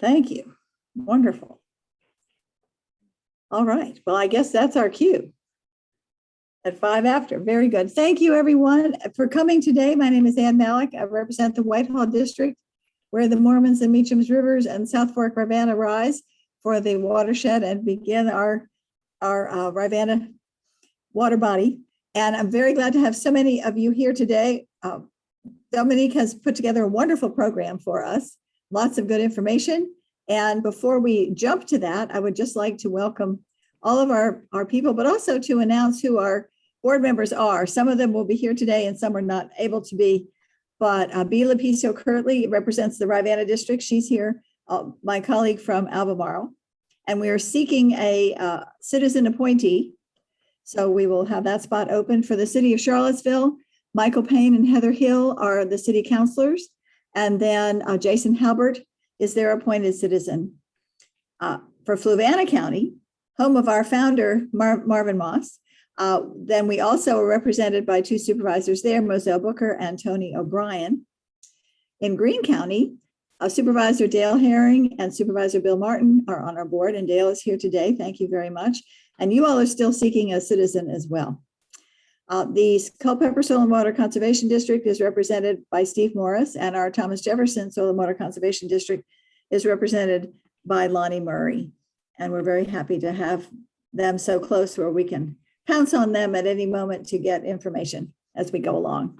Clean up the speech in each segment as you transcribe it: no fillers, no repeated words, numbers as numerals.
Thank you. Wonderful. All right. Well, I guess that's our cue at 5 after. Very good. Thank you, everyone, for coming today. My name is Ann Malik. I represent the Whitehall District, where the Mormons and Meacham's Rivers and South Fork Ravana rise for the watershed and begin our Ravana water body. And I'm very glad to have so many of you here today. Dominique has put together a wonderful program for us, lots of good information. And before we jump to that, I would just like to welcome all of our people, but also to announce who our board members are. Some of them will be here today and some are not able to be, but B. Lapicio currently represents the Ravana district. She's here, my colleague from Albemarle. And we are seeking a citizen appointee. So we will have that spot open for the city of Charlottesville. Michael Payne and Heather Hill are the city councilors. And then Jason Halbert is their appointed citizen. For Fluvanna County, home of our founder, Marvin Moss, then we also are represented by two supervisors there, Moselle Booker and Tony O'Brien. In Greene County, Supervisor Dale Herring and Supervisor Bill Martin are on our board, and Dale is here today. Thank you very much. And you all are still seeking a citizen as well. The Culpeper Soil and Water Conservation District is represented by Steve Morris, and our Thomas Jefferson Soil and Water Conservation District is represented by Lonnie Murray. And we're very happy to have them so close where we can pounce on them at any moment to get information as we go along.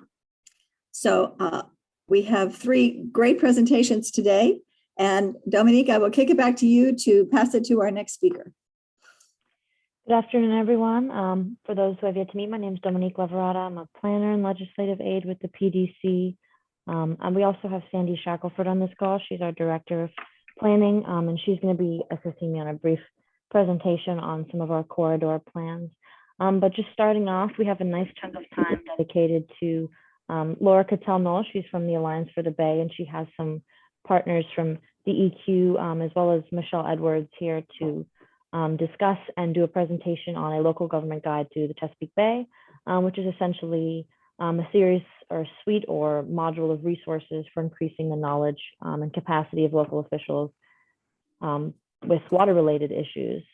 So we have three great presentations today. And Dominique, I will kick it back to you to pass it to our next speaker. Good afternoon, everyone. For those who have yet to meet, my name is Dominique Leverada. I'm a planner and legislative aide with the PDC. And we also have Sandy Shackelford on this call. She's our director of planning, and she's going to be assisting me on a brief presentation on some of our corridor plans. But just starting off, we have a nice chunk of time dedicated to Laura Cattell-Knoll. She's from the Alliance for the Bay, and she has some partners from the EQ, as well as Michelle Edwards here to discuss and do a presentation on a local government guide to the Chesapeake Bay, which is essentially a series or suite or module of resources for increasing the knowledge and capacity of local officials with water-related issues.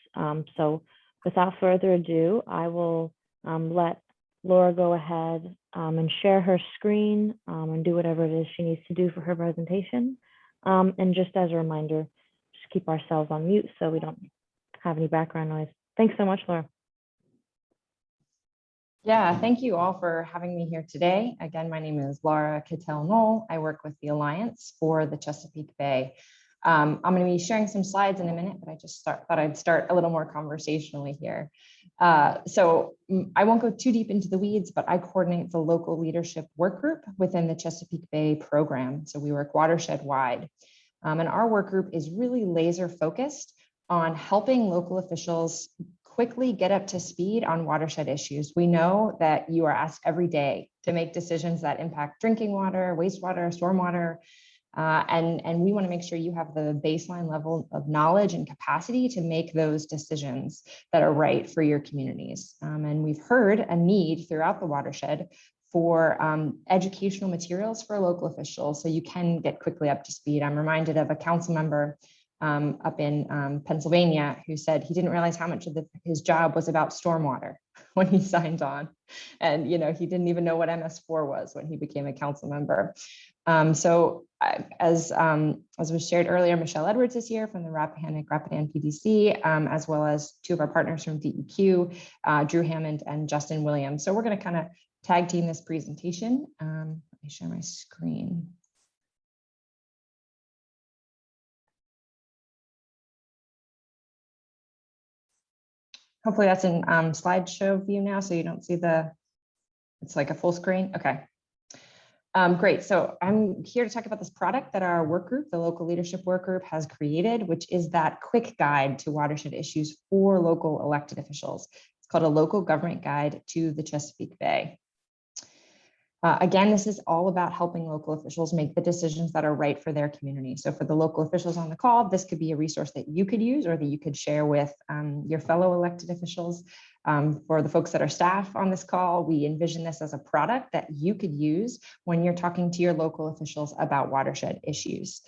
So without further ado, I will let Laura go ahead and share her screen and do whatever it is she needs to do for her presentation. And just as a reminder, just keep ourselves on mute so we don't have any background noise. Thanks so much, Laura. Yeah, thank you all for having me here today. Again, my name is Laura Cattell-Knoll. I work with the Alliance for the Chesapeake Bay. I'm going to be sharing some slides in a minute, but I just thought I'd start a little more conversationally here. So I won't go too deep into the weeds, but I coordinate the local leadership work group within the Chesapeake Bay program. So we work watershed wide. And our work group is really laser focused on helping local officials quickly get up to speed on watershed issues. We know that you are asked every day to make decisions that impact drinking water, wastewater, stormwater, and we want to make sure you have the baseline level of knowledge and capacity to make those decisions that are right for your communities. And we've heard a need throughout the watershed for educational materials for local officials so you can get quickly up to speed. I'm reminded of a council member up in Pennsylvania who said he didn't realize how much of his job was about stormwater when he signed on. And, you know, he didn't even know what MS4 was when he became a council member. So as was shared earlier, Michelle Edwards is here from the Rappahannock PDC, as well as two of our partners from DEQ, Drew Hammond and Justin Williams. So we're going to kind of tag team this presentation. Let me share my screen. Hopefully that's in slideshow view now, so you don't see it's like a full screen. Okay. Great. So I'm here to talk about this product that our work group, the local leadership work group, has created, which is that quick guide to watershed issues for local elected officials. It's called a local government guide to the Chesapeake Bay. Again, this is all about helping local officials make the decisions that are right for their community. So for the local officials on the call, this could be a resource that you could use or that you could share with your fellow elected officials. For the folks that are staff on this call, we envision this as a product that you could use when you're talking to your local officials about watershed issues.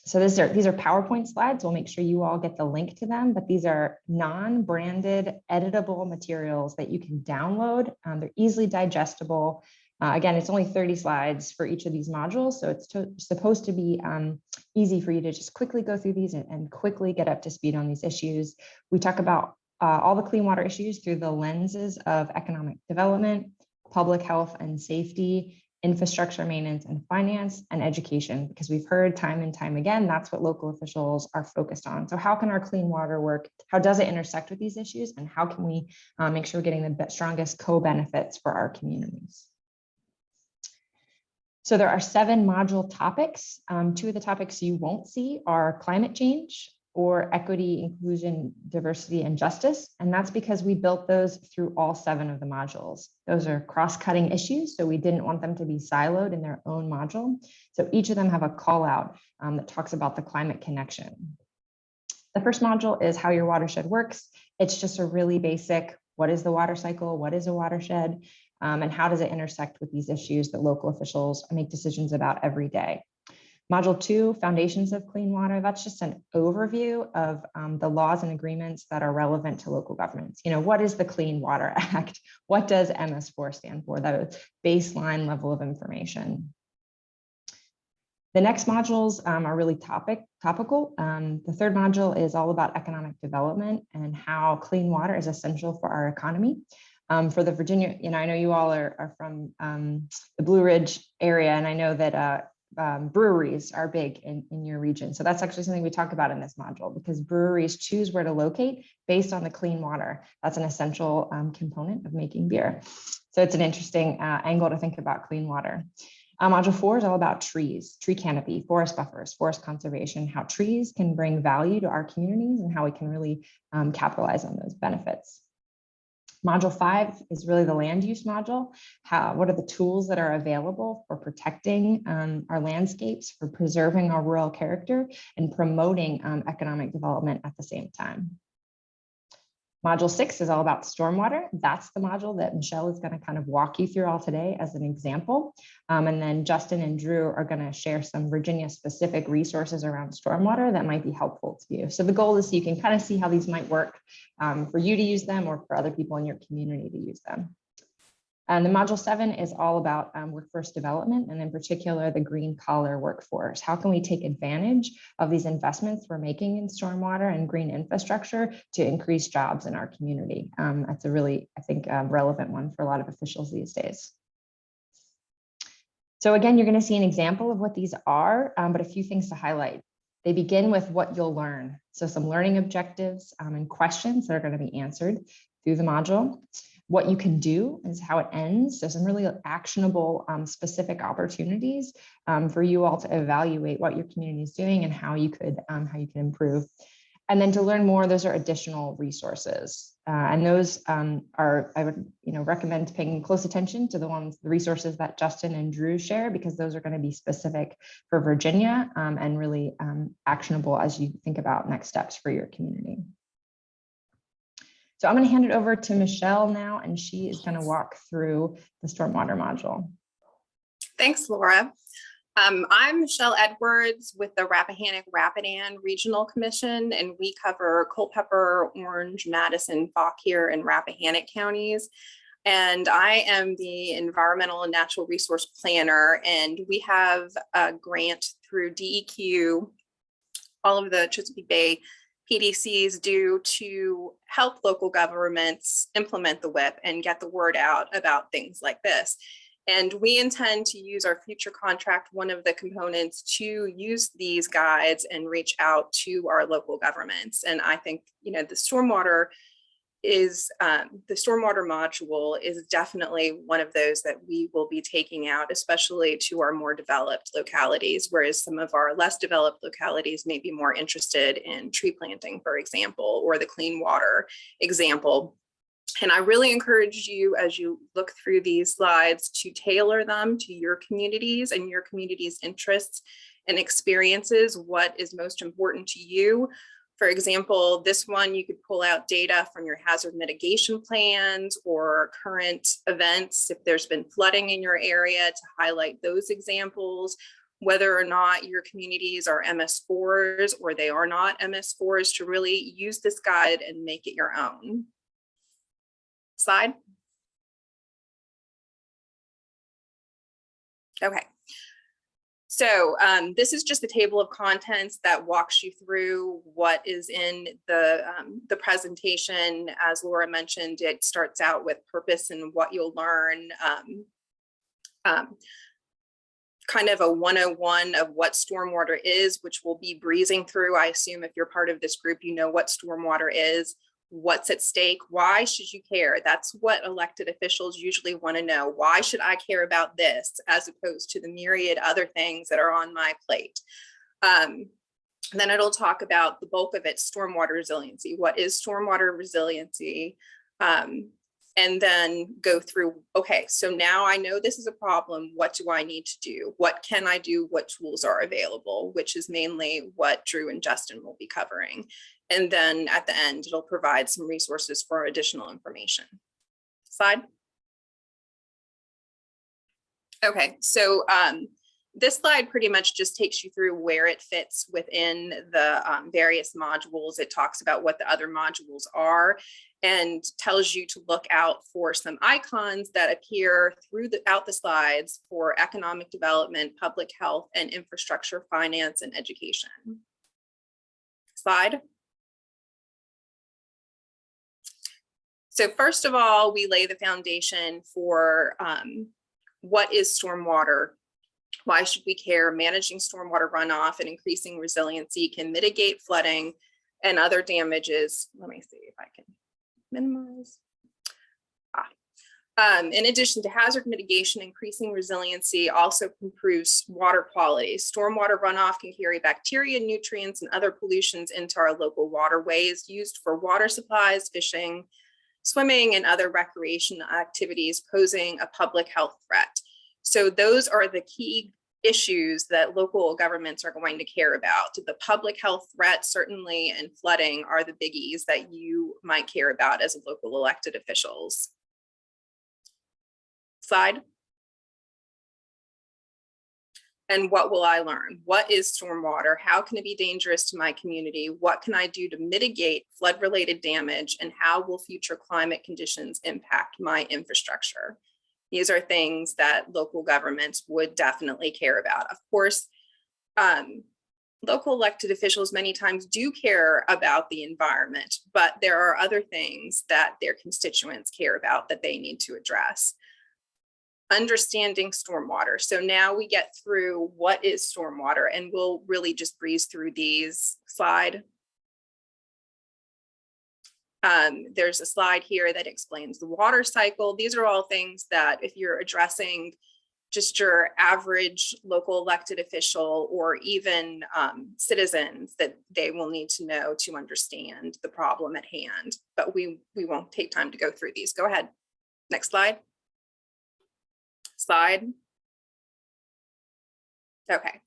So these are PowerPoint slides. We'll make sure you all get the link to them, but these are non-branded editable materials that you can download. They're easily digestible. Again, it's only 30 slides for each of these modules. So it's supposed to be easy for you to just quickly go through these and quickly get up to speed on these issues. We talk about all the clean water issues through the lenses of economic development, public health and safety, infrastructure maintenance and finance, and education, because we've heard time and time again, that's what local officials are focused on. So how can our clean water work? How does it intersect with these issues? And how can we make sure we're getting the strongest co-benefits for our communities? So there are 7 module topics. 2 of the topics you won't see are climate change or equity, inclusion, diversity, and justice. And that's because we built those through all 7 of the modules. Those are cross-cutting issues, so we didn't want them to be siloed in their own module. So each of them have a call out that talks about the climate connection. The first module is how your watershed works. It's just a really basic, what is the water cycle? What is a watershed? And how does it intersect with these issues that local officials make decisions about every day? Module 2, Foundations of Clean Water, that's just an overview of the laws and agreements that are relevant to local governments. You know, what is the Clean Water Act? What does MS4 stand for? That baseline level of information. The next modules are really topical. The third module is all about economic development and how clean water is essential for our economy. For the Virginia, you know, I know you all are from the Blue Ridge area, and I know that breweries are big in your region. So that's actually something we talk about in this module, because breweries choose where to locate based on the clean water. That's an essential component of making beer. So it's an interesting angle to think about clean water. Module 4 is all about trees, tree canopy, forest buffers, forest conservation, how trees can bring value to our communities and how we can really capitalize on those benefits. Module 5 is really the land use module. What are the tools that are available for protecting our landscapes, for preserving our rural character, and promoting economic development at the same time. Module 6 is all about stormwater. That's the module that Michelle is going to kind of walk you through all today as an example. And then Justin and Drew are going to share some Virginia specific resources around stormwater that might be helpful to you. So the goal is so you can kind of see how these might work for you to use them or for other people in your community to use them. And the module 7 is all about workforce development, and in particular, the green collar workforce. How can we take advantage of these investments we're making in stormwater and green infrastructure to increase jobs in our community? That's a really, I think, relevant one for a lot of officials these days. So again, you're going to see an example of what these are, but a few things to highlight. They begin with what you'll learn. So some learning objectives and questions that are going to be answered through the module. What you can do is how it ends. So some really actionable, specific opportunities for you all to evaluate what your community is doing and how you could improve. And then to learn more, those are additional resources. And those are, I would recommend paying close attention to the resources that Justin and Drew share, because those are going to be specific for Virginia and really actionable as you think about next steps for your community. So I'm going to hand it over to Michelle now, and she is going to walk through the stormwater module. Thanks, Laura. I'm Michelle Edwards with the Rappahannock-Rapidan Regional Commission, and we cover Culpeper, Orange, Madison, Fauquier, and Rappahannock counties. And I am the Environmental and Natural Resource Planner, and we have a grant through DEQ, all of the Chesapeake Bay PDCs do to help local governments implement the WIP and get the word out about things like this. And we intend to use our future contract, one of the components, to use these guides and reach out to our local governments. And I think, the stormwater module is definitely one of those that we will be taking out, especially to our more developed localities, whereas some of our less developed localities may be more interested in tree planting, for example, or the clean water example. And I really encourage you, as you look through these slides, to tailor them to your communities and your community's interests and experiences, what is most important to you. For example, this one, you could pull out data from your hazard mitigation plans or current events, if there's been flooding in your area, to highlight those examples. whether or not your communities are MS4s or they are not MS4s, to really use this guide and make it your own. Slide. Okay. So this is just the table of contents that walks you through what is in the presentation. As Laura mentioned, it starts out with purpose and what you'll learn, kind of a 101 of what stormwater is, which we'll be breezing through. I assume if you're part of this group, you know what stormwater is, what's at stake, why should you care? That's what elected officials usually want to know. Why should I care about this as opposed to the myriad other things that are on my plate? Then it'll talk about the bulk of it, stormwater resiliency. What is stormwater resiliency? And then go through, okay, so now I know this is a problem. What do I need to do? What can I do? What tools are available? Which is mainly what Drew and Justin will be covering. And then at the end, it'll provide some resources for additional information. Slide. Okay, so this slide pretty much just takes you through where it fits within the various modules. It talks about what the other modules are and tells you to look out for some icons that appear throughout the slides for economic development, public health, and infrastructure, finance, and education. Slide. So first of all, we lay the foundation for what is stormwater. Why should we care? Managing stormwater runoff and increasing resiliency can mitigate flooding and other damages. Let me see if I can minimize. In addition to hazard mitigation, increasing resiliency also improves water quality. Stormwater runoff can carry bacteria, nutrients, and other pollutions into our local waterways used for water supplies, fishing, swimming, and other recreation activities, posing a public health threat. So those are the key issues that local governments are going to care about. The public health threat, certainly, and flooding are the biggies that you might care about as local elected officials. Slide. And what will I learn? What is stormwater? How can it be dangerous to my community? What can I do to mitigate flood-related damage? And how will future climate conditions impact my infrastructure? These are things that local governments would definitely care about. Of course, local elected officials many times do care about the environment, but there are other things that their constituents care about that they need to address. Understanding stormwater. So now we get through what is stormwater, and we'll really just breeze through these. Slide. There's a slide here that explains the water cycle. These are all things that if you're addressing just your average local elected official or even citizens, that they will need to know to understand the problem at hand. But we won't take time to go through these. Go ahead. Next slide. Slide. Okay.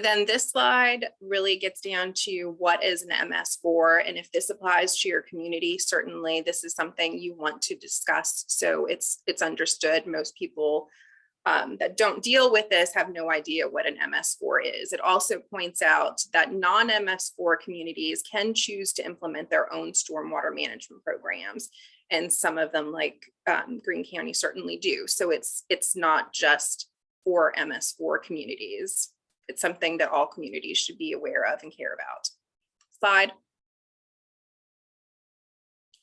Then this slide really gets down to what is an MS4, and if this applies to your community, certainly this is something you want to discuss so it's understood. Most people that don't deal with this have no idea what an MS4 is. It also points out that non-MS4 communities can choose to implement their own stormwater management programs, and some of them, like Greene County, certainly do. So it's not just for MS4 communities. It's something that all communities should be aware of and care about. Slide.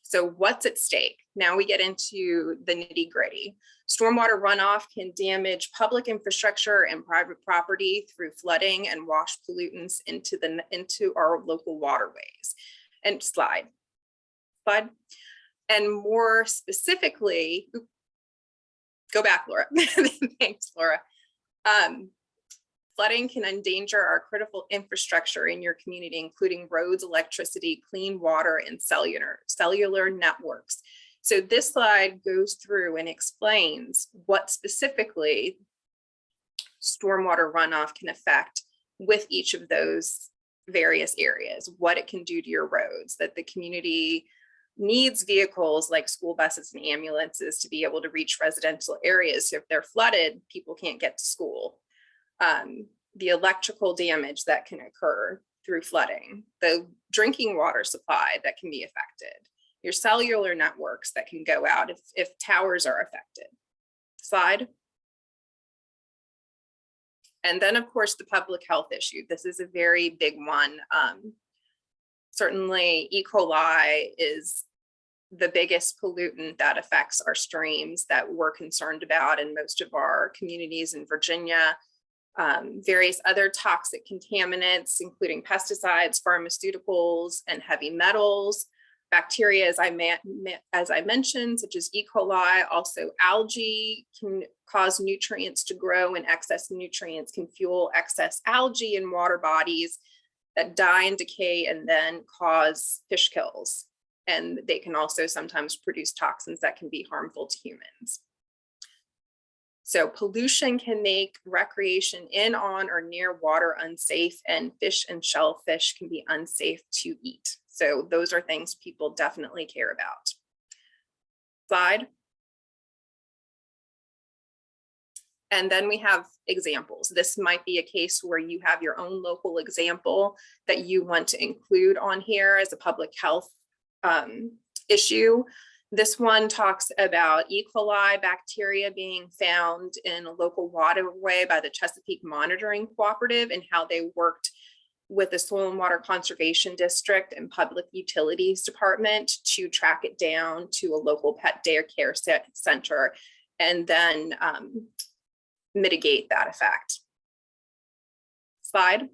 So what's at stake? Now we get into the nitty-gritty. Stormwater runoff can damage public infrastructure and private property through flooding and wash pollutants into our local waterways. And slide. And more specifically, go back, Laura. Thanks, Laura. Flooding can endanger our critical infrastructure in your community, including roads, electricity, clean water, and cellular networks. So this slide goes through and explains what specifically stormwater runoff can affect with each of those various areas, what it can do to your roads, that the community needs vehicles like school buses and ambulances to be able to reach residential areas. So if they're flooded, people can't get to school. the electrical damage that can occur through flooding, the drinking water supply that can be affected, your cellular networks that can go out if towers are affected. Slide. And then, of course, the public health issue. This is a very big one. Certainly, E. coli is the biggest pollutant that affects our streams that we're concerned about in most of our communities in Virginia. Various other toxic contaminants, including pesticides, pharmaceuticals, and heavy metals. Bacteria, as I mentioned, such as E. coli, also algae can cause nutrients to grow, and excess nutrients can fuel excess algae in water bodies that die and decay and then cause fish kills. And they can also sometimes produce toxins that can be harmful to humans. So pollution can make recreation in, on, or near water unsafe, and fish and shellfish can be unsafe to eat. So those are things people definitely care about. Slide. And then we have examples. This might be a case where you have your own local example that you want to include on here as a public health issue. This one talks about E. coli bacteria being found in a local waterway by the Chesapeake Monitoring Cooperative, and how they worked with the Soil and Water Conservation District and Public Utilities Department to track it down to a local pet daycare center and then mitigate that effect. Slide.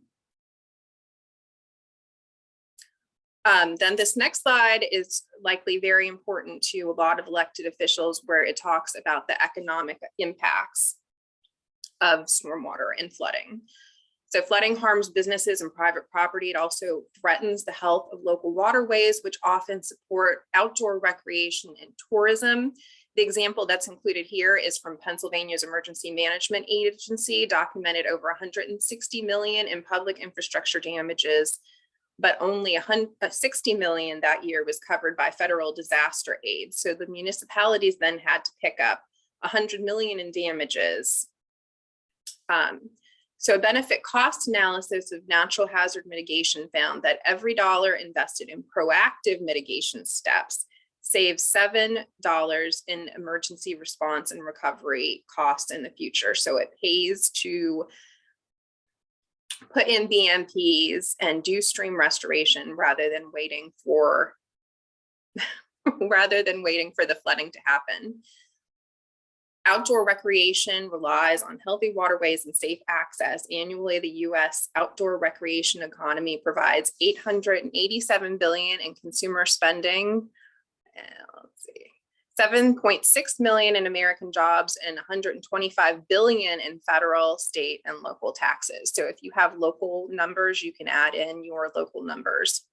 Then this next slide is likely very important to a lot of elected officials, where it talks about the economic impacts of stormwater and flooding. So flooding harms businesses and private property. It also threatens the health of local waterways, which often support outdoor recreation and tourism. The example that's included here is from Pennsylvania's Emergency Management Agency, documented over 160 million in public infrastructure damages, but only 60 million that year was covered by federal disaster aid. So the municipalities then had to pick up 100 million in damages. So a benefit cost analysis of natural hazard mitigation found that every dollar invested in proactive mitigation steps saves $7 in emergency response and recovery costs in the future. So it pays to put in BMPs and do stream restoration rather than waiting for the flooding to happen. Outdoor recreation relies on healthy waterways and safe access. Annually, the U.S. outdoor recreation economy provides $887 billion in consumer spending. Let's see, 7.6 million in American jobs, and 125 billion in federal, state, and local taxes. So if you have local numbers, you can add in your local numbers.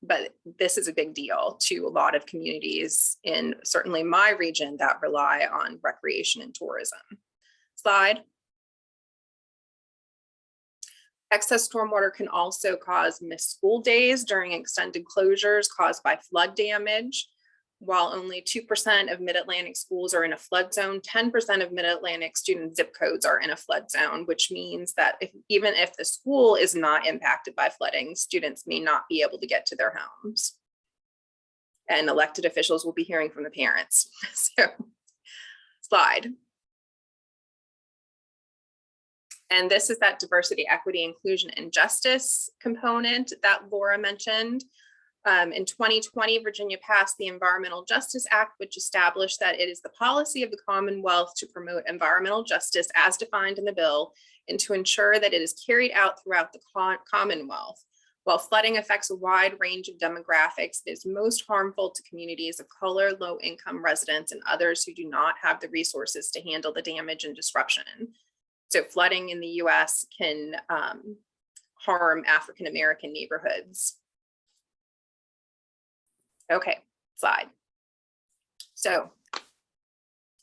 But this is a big deal to a lot of communities in certainly my region that rely on recreation and tourism. Slide. Excess stormwater can also cause missed school days during extended closures caused by flood damage. While only 2% of Mid-Atlantic schools are in a flood zone, 10% of Mid-Atlantic student zip codes are in a flood zone, which means that even if the school is not impacted by flooding, students may not be able to get to their homes. And elected officials will be hearing from the parents. So, slide. And this is that diversity, equity, inclusion, and justice component that Laura mentioned. In 2020, Virginia passed the Environmental Justice Act, which established that it is the policy of the Commonwealth to promote environmental justice as defined in the bill, and to ensure that it is carried out throughout the Commonwealth. While flooding affects a wide range of demographics, it is most harmful to communities of color, low-income residents, and others who do not have the resources to handle the damage and disruption. So flooding in the US can harm African-American neighborhoods. Okay, slide. So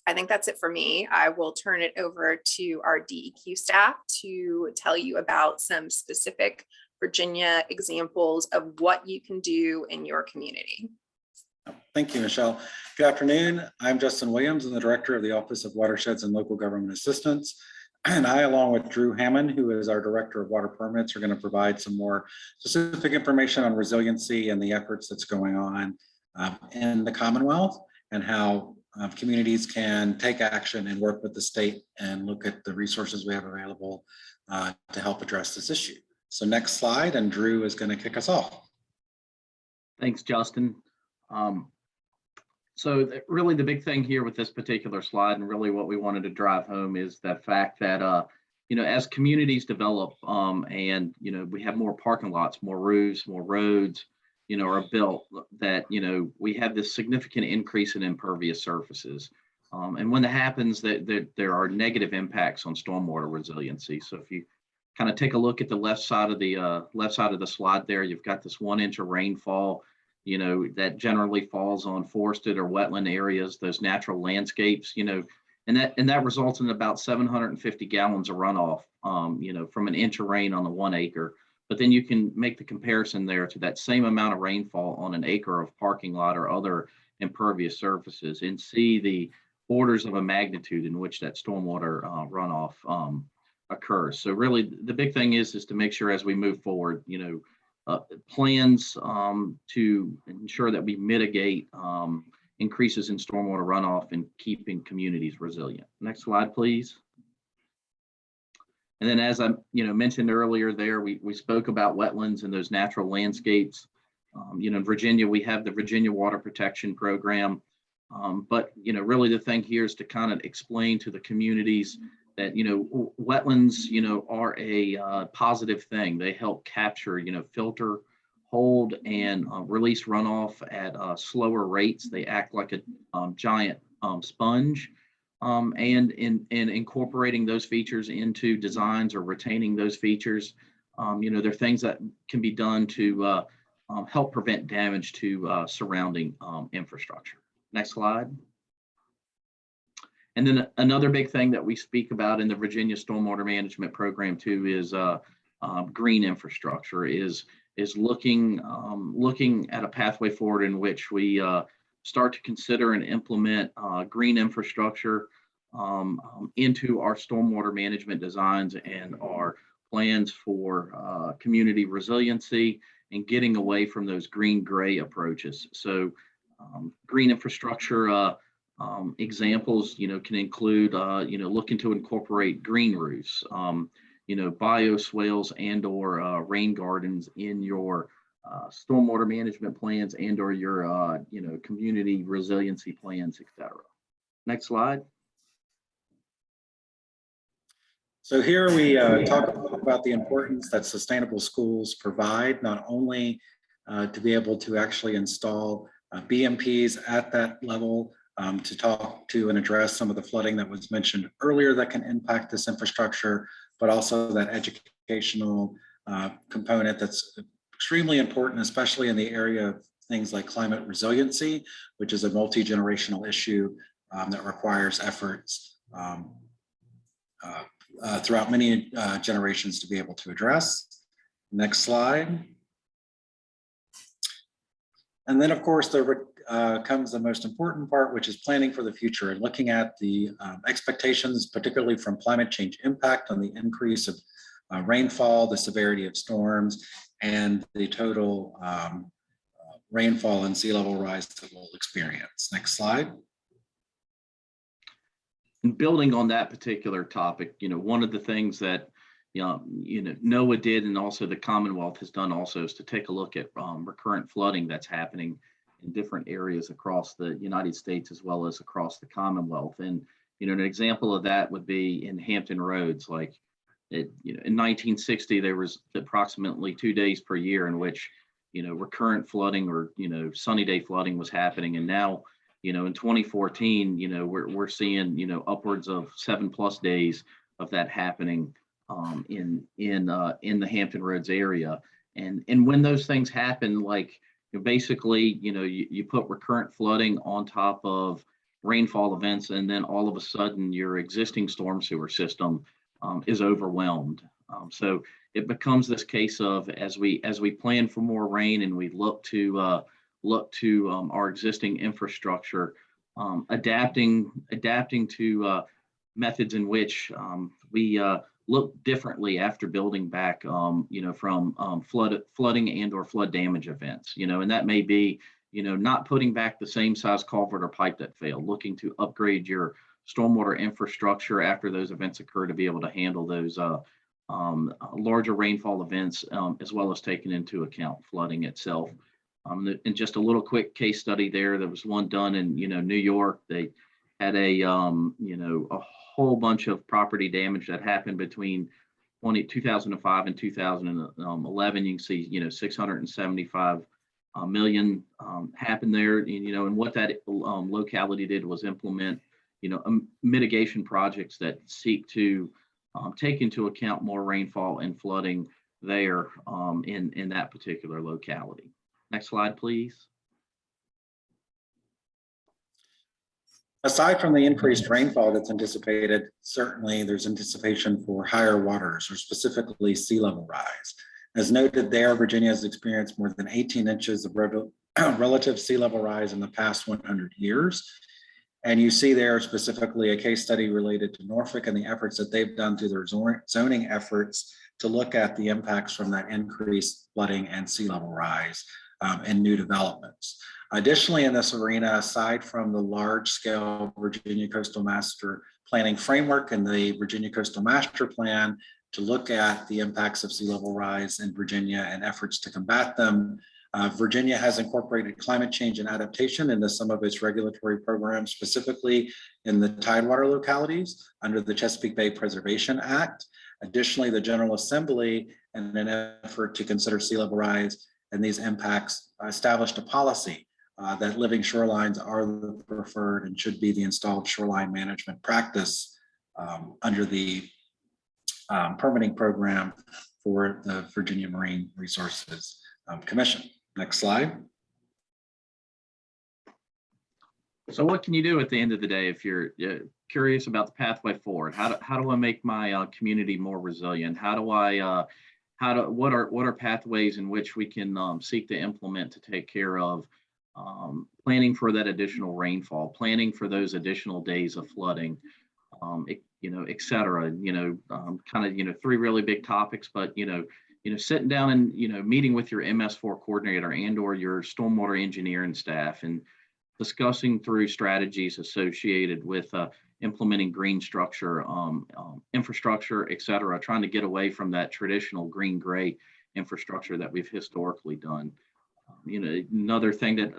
I think that's it for me. I will turn it over to our DEQ staff to tell you about some specific Virginia examples of what you can do in your community. Thank you, Michelle. Good afternoon. I'm Justin Williams. I'm the Director of the Office of Watersheds and Local Government Assistance. And I, along with Drew Hammond, who is our Director of Water Permits, are going to provide some more specific information on resiliency and the efforts that's going on in the Commonwealth, and how communities can take action and work with the state and look at the resources we have available to help address this issue. So next slide, and Drew is going to kick us off. Thanks, Justin. Really the big thing here with this particular slide, and really what we wanted to drive home, is the fact that, as communities develop and, we have more parking lots, more roofs, more roads, are built, that, we have this significant increase in impervious surfaces. And when that happens, that there are negative impacts on stormwater resiliency. So if you kind of take a look at the left side of the slide there, you've got this 1 inch of rainfall, that generally falls on forested or wetland areas, those natural landscapes, and that results in about 750 gallons of runoff, from an inch of rain on the 1 acre. But then you can make the comparison there to that same amount of rainfall on an acre of parking lot or other impervious surfaces, and see the orders of a magnitude in which that stormwater runoff occurs. So really the big thing is to make sure, as we move forward, plans to ensure that we mitigate increases in stormwater runoff and keeping communities resilient. Next slide, please. And then, as I mentioned earlier there, we spoke about wetlands and those natural landscapes. In Virginia, we have the Virginia Water Protection Program. But really the thing here is to kind of explain to the communities that, wetlands, are a positive thing. They help capture, filter, hold, and release runoff at slower rates. They act like a giant sponge. And in incorporating those features into designs, or retaining those features, there are things that can be done to help prevent damage to surrounding infrastructure. Next slide. And then another big thing that we speak about in the Virginia Stormwater Management Program too is green infrastructure, is looking at a pathway forward in which we start to consider and implement green infrastructure into our stormwater management designs and our plans for community resiliency, and getting away from those green-gray approaches. So green infrastructure examples, can include, looking to incorporate green roofs, bioswales and/or rain gardens in your stormwater management plans and/or your, community resiliency plans, etc. Next slide. So here we talk about the importance that sustainable schools provide, not only to be able to actually install BMPs at that level, to talk to and address some of the flooding that was mentioned earlier that can impact this infrastructure, but also that educational component that's extremely important, especially in the area of things like climate resiliency, which is a multi-generational issue that requires efforts throughout many generations to be able to address. Next slide. And then, of course, there comes the most important part, which is planning for the future and looking at the expectations, particularly from climate change impact on the increase of rainfall, the severity of storms, and the total rainfall and sea level rise that we'll experience. Next slide. And building on that particular topic, one of the things that NOAA did, and also the Commonwealth has done also, is to take a look at recurrent flooding that's happening in different areas across the United States as well as across the Commonwealth. And an example of that would be in Hampton Roads. Like in 1960, there was approximately 2 days per year in which recurrent flooding or sunny day flooding was happening, and now in 2014, we're seeing upwards of 7+ days of that happening in the Hampton Roads area. And when those things happen, like basically, you put recurrent flooding on top of rainfall events, and then all of a sudden your existing storm sewer system is overwhelmed. So it becomes this case of, as we plan for more rain and we look to our existing infrastructure, adapting to methods in which we look differently after building back, from flooding and or flood damage events, and that may be, not putting back the same size culvert or pipe that failed, looking to upgrade your stormwater infrastructure after those events occur to be able to handle those larger rainfall events, as well as taking into account flooding itself. And just a little quick case study there. There was one done in, New York. They had a whole bunch of property damage that happened between 2005 and 2011. You can see, 675 million happened there. And what that locality did was implement, mitigation projects that seek to take into account more rainfall and flooding there in that particular locality. Next slide, please. Aside from the increased rainfall that's anticipated, certainly there's anticipation for higher waters, or specifically sea level rise. As noted there, Virginia has experienced more than 18 inches of relative sea level rise in the past 100 years. And you see there specifically a case study related to Norfolk and the efforts that they've done through their zoning efforts to look at the impacts from that increased flooding and sea level rise in new developments. Additionally, in this arena, aside from the large-scale Virginia Coastal Master Planning Framework and the Virginia Coastal Master Plan to look at the impacts of sea level rise in Virginia and efforts to combat them, Virginia has incorporated climate change and adaptation into some of its regulatory programs, specifically in the tidewater localities under the Chesapeake Bay Preservation Act. Additionally, the General Assembly, in an effort to consider sea level rise and these impacts, established a policy that living shorelines are the preferred and should be the installed shoreline management practice under the permitting program for the Virginia Marine Resources Commission. Next slide. So what can you do at the end of the day if you're curious about the pathway forward? How do I make my community more resilient? What are pathways in which we can seek to implement to take care of planning for that additional rainfall, planning for those additional days of flooding, et cetera, kind of, three really big topics, but, sitting down and, meeting with your MS4 coordinator and or your stormwater engineer and staff and discussing through strategies associated with implementing green structure, infrastructure, et cetera, trying to get away from that traditional green-gray infrastructure that we've historically done. Another thing that,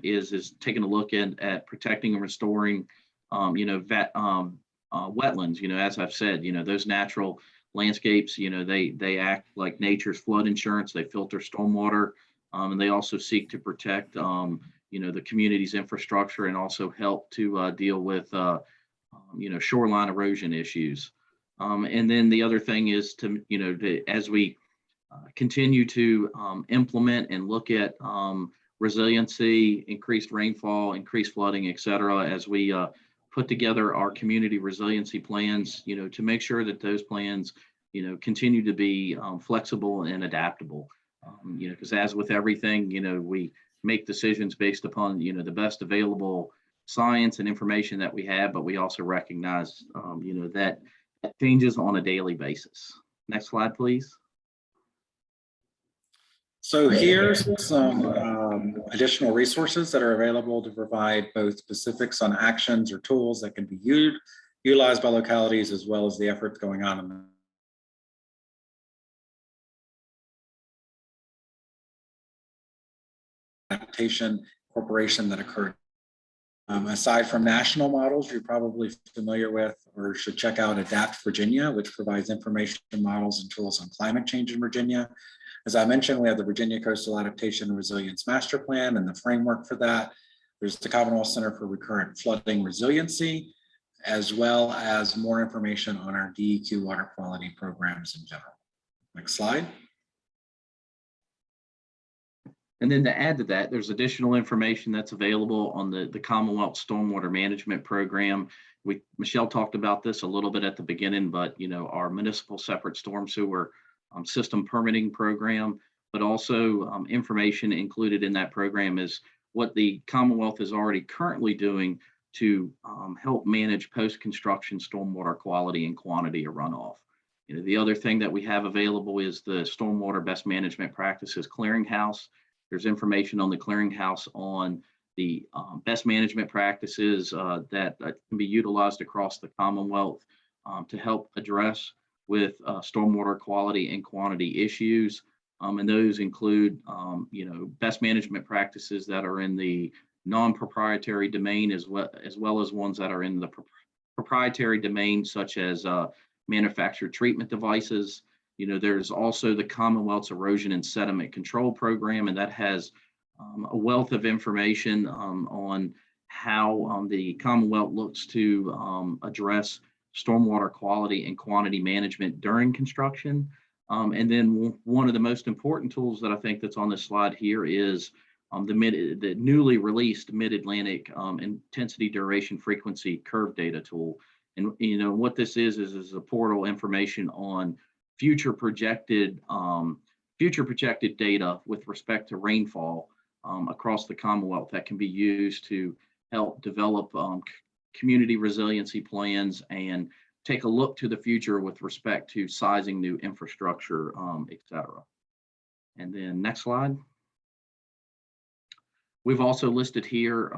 is taking a look at protecting and restoring, wetlands, as I've said, those natural landscapes, they act like nature's flood insurance. They filter stormwater, and they also seek to protect, the community's infrastructure and also help to deal with, shoreline erosion issues. And then the other thing is to, as we continue to implement and look at resiliency, increased rainfall, increased flooding, et cetera, as we put together our community resiliency plans, to make sure that those plans, continue to be flexible and adaptable. Because as with everything, we make decisions based upon, the best available science and information that we have, but we also recognize, that changes on a daily basis. Next slide, please. So here's some additional resources that are available to provide both specifics on actions or tools that can be utilized by localities, as well as the efforts going on in the adaptation incorporation that occurred. Aside from national models, you're probably familiar with or should check out Adapt Virginia, which provides information models and tools on climate change in Virginia. As I mentioned, we have the Virginia Coastal Adaptation and Resilience Master Plan and the framework for that. There's the Commonwealth Center for Recurrent Flooding Resiliency, as well as more information on our DEQ water quality programs in general. Next slide. And then to add to that, there's additional information that's available on the Commonwealth Stormwater Management Program. Michelle talked about this a little bit at the beginning, but our municipal separate storm sewer system permitting program, but also information included in that program is what the Commonwealth is already currently doing to help manage post-construction stormwater quality and quantity of runoff. You know, the other thing that we have available is the Stormwater Best Management Practices Clearinghouse. There's information on the Clearinghouse on the best management practices that can be utilized across the Commonwealth to help address with stormwater quality and quantity issues. And those include, you know, best management practices that are in the non-proprietary domain as well as ones that are in the proprietary domain, such as manufactured treatment devices. You know, there's also the Commonwealth's Erosion and Sediment Control Program, and that has a wealth of information on how the Commonwealth looks to address stormwater quality and quantity management during construction. And then one of the most important tools that I think that's on this slide here is the newly released Mid-Atlantic Intensity Duration Frequency Curve Data tool. And you know what this is a portal information on future projected data with respect to rainfall across the Commonwealth that can be used to help develop community resiliency plans and take a look to the future with respect to sizing new infrastructure, et cetera. And then next slide. We've also listed here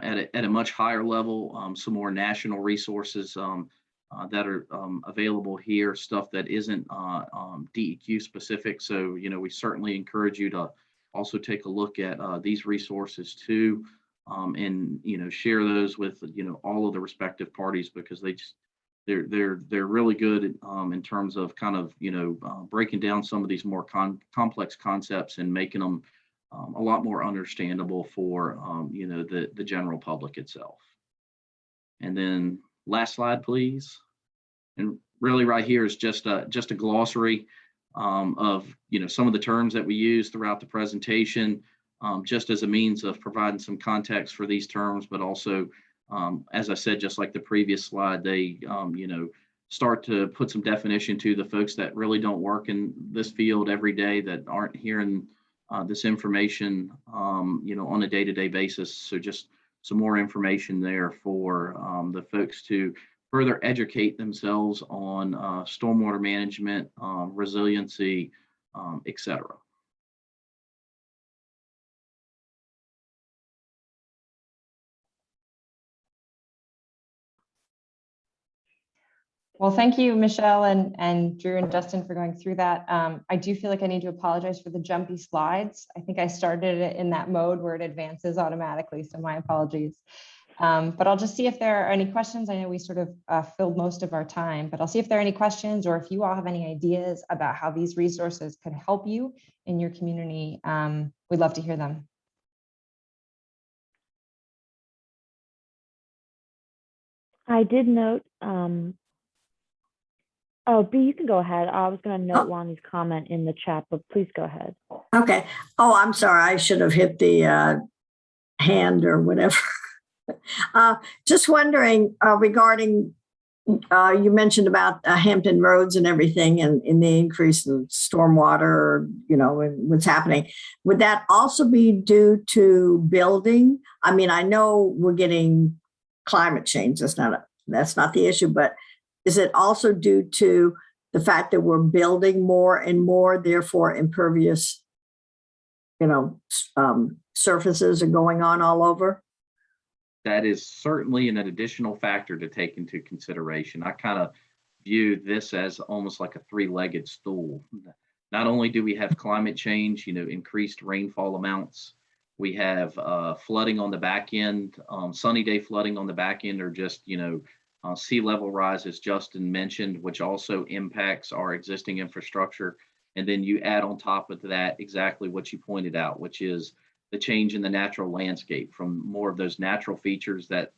at a much higher level some more national resources that are available here, stuff that isn't DEQ specific. So, you know, we certainly encourage you to also take a look at these resources too, and, you know, share those with, you know, all of the respective parties, because they're really good in terms of kind of, you know, breaking down some of these more complex concepts and making them a lot more understandable for, you know, the general public itself. And then last slide, please. And really right here is just a glossary of, you know, some of the terms that we use throughout the presentation, just as a means of providing some context for these terms, but also, as I said, just like the previous slide, they, you know, start to put some definition to the folks that really don't work in this field every day, that aren't hearing this information, you know, on a day-to-day basis. So just some more information there for the folks to further educate themselves on stormwater management, resiliency, et cetera. Well, thank you, Michelle and Drew and Justin, for going through that. I do feel like I need to apologize for the jumpy slides. I think I started it in that mode where it advances automatically, so my apologies. But I'll just see if there are any questions. I know we sort of filled most of our time, but I'll see if there are any questions, or if you all have any ideas about how these resources could help you in your community. We'd love to hear them. I did note, oh, B, you can go ahead. I was going to note Lonnie's comment in the chat, but please go ahead. Okay. Oh, I'm sorry. I should have hit the hand or whatever. Just wondering regarding, you mentioned about Hampton Roads and everything, and in the increase in stormwater, you know, and what's happening. Would that also be due to building? I mean, I know we're getting climate change. That's not the issue, but is it also due to the fact that we're building more and more, therefore impervious, you know, surfaces are going on all over? That is certainly an additional factor to take into consideration. I kind of view this as almost like a three-legged stool. Not only do we have climate change, you know, increased rainfall amounts, we have flooding on the back end, sunny day flooding on the back end, or just, you know, sea level rise, as Justin mentioned, which also impacts our existing infrastructure. And then you add on top of that exactly what you pointed out, which is the change in the natural landscape from more of those natural features that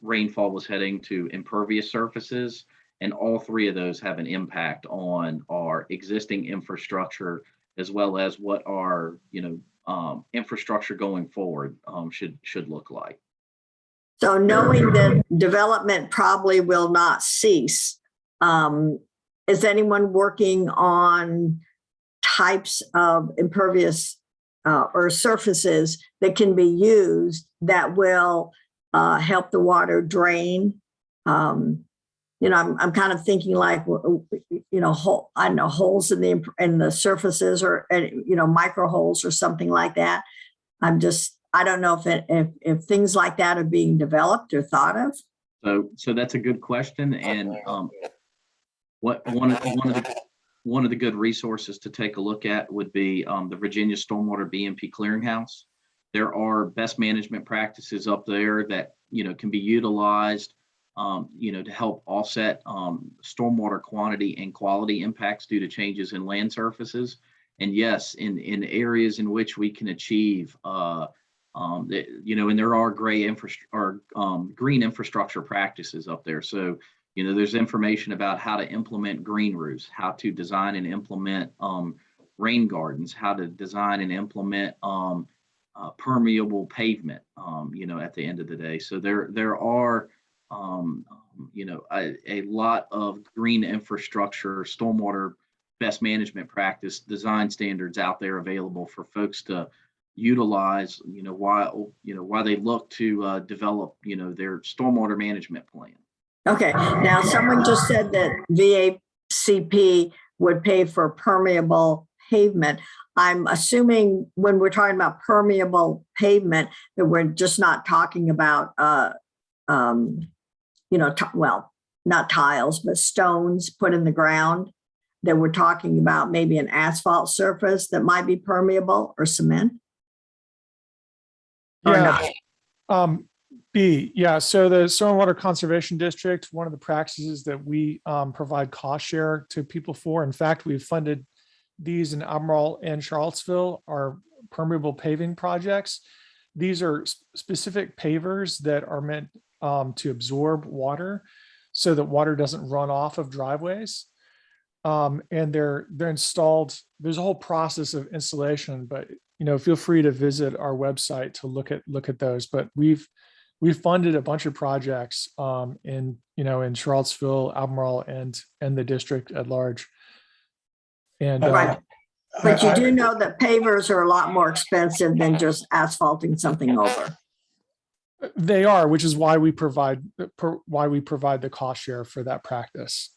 rainfall was heading to impervious surfaces. And all three of those have an impact on our existing infrastructure, as well as what our, you know, infrastructure going forward should look like. So knowing that development probably will not cease, is anyone working on types of impervious or surfaces that can be used that will help the water drain. You know, I'm kind of thinking like, you know, I don't know, holes in the surfaces, or, you know, micro holes or something like that. I don't know if things like that are being developed or thought of. So that's a good question. And one of the good resources to take a look at would be the Virginia Stormwater BMP Clearinghouse. There are best management practices up there that, you know, can be utilized, you know, to help offset stormwater quantity and quality impacts due to changes in land surfaces. And yes, in areas in which we can achieve, you know, and there are green infrastructure practices up there. So, you know, there's information about how to implement green roofs, how to design and implement rain gardens, how to design and implement permeable pavement, you know, at the end of the day. So there are, you know, a lot of green infrastructure, stormwater best management practice design standards out there available for folks to utilize, you know, while they look to develop, you know, their stormwater management plan. Okay, now someone just said that VACP would pay for permeable pavement. I'm assuming when we're talking about permeable pavement that we're just not talking about, you know, well, not tiles, but stones put in the ground, that we're talking about maybe an asphalt surface that might be permeable, or cement. Or Yeah. not. Yeah. So the Stormwater Conservation District, one of the practices that we provide cost share to people for. In fact, we've funded these in Albemarle and Charlottesville, are permeable paving projects. These are specific pavers that are meant to absorb water so that water doesn't run off of driveways. And they're installed. There's a whole process of installation, but you know, feel free to visit our website to look at those. But we've funded a bunch of projects in Charlottesville, Albemarle, and the district at large. And Right. But you do know that pavers are a lot more expensive than just asphalting something over. they are, which is why we provide the cost share for that practice.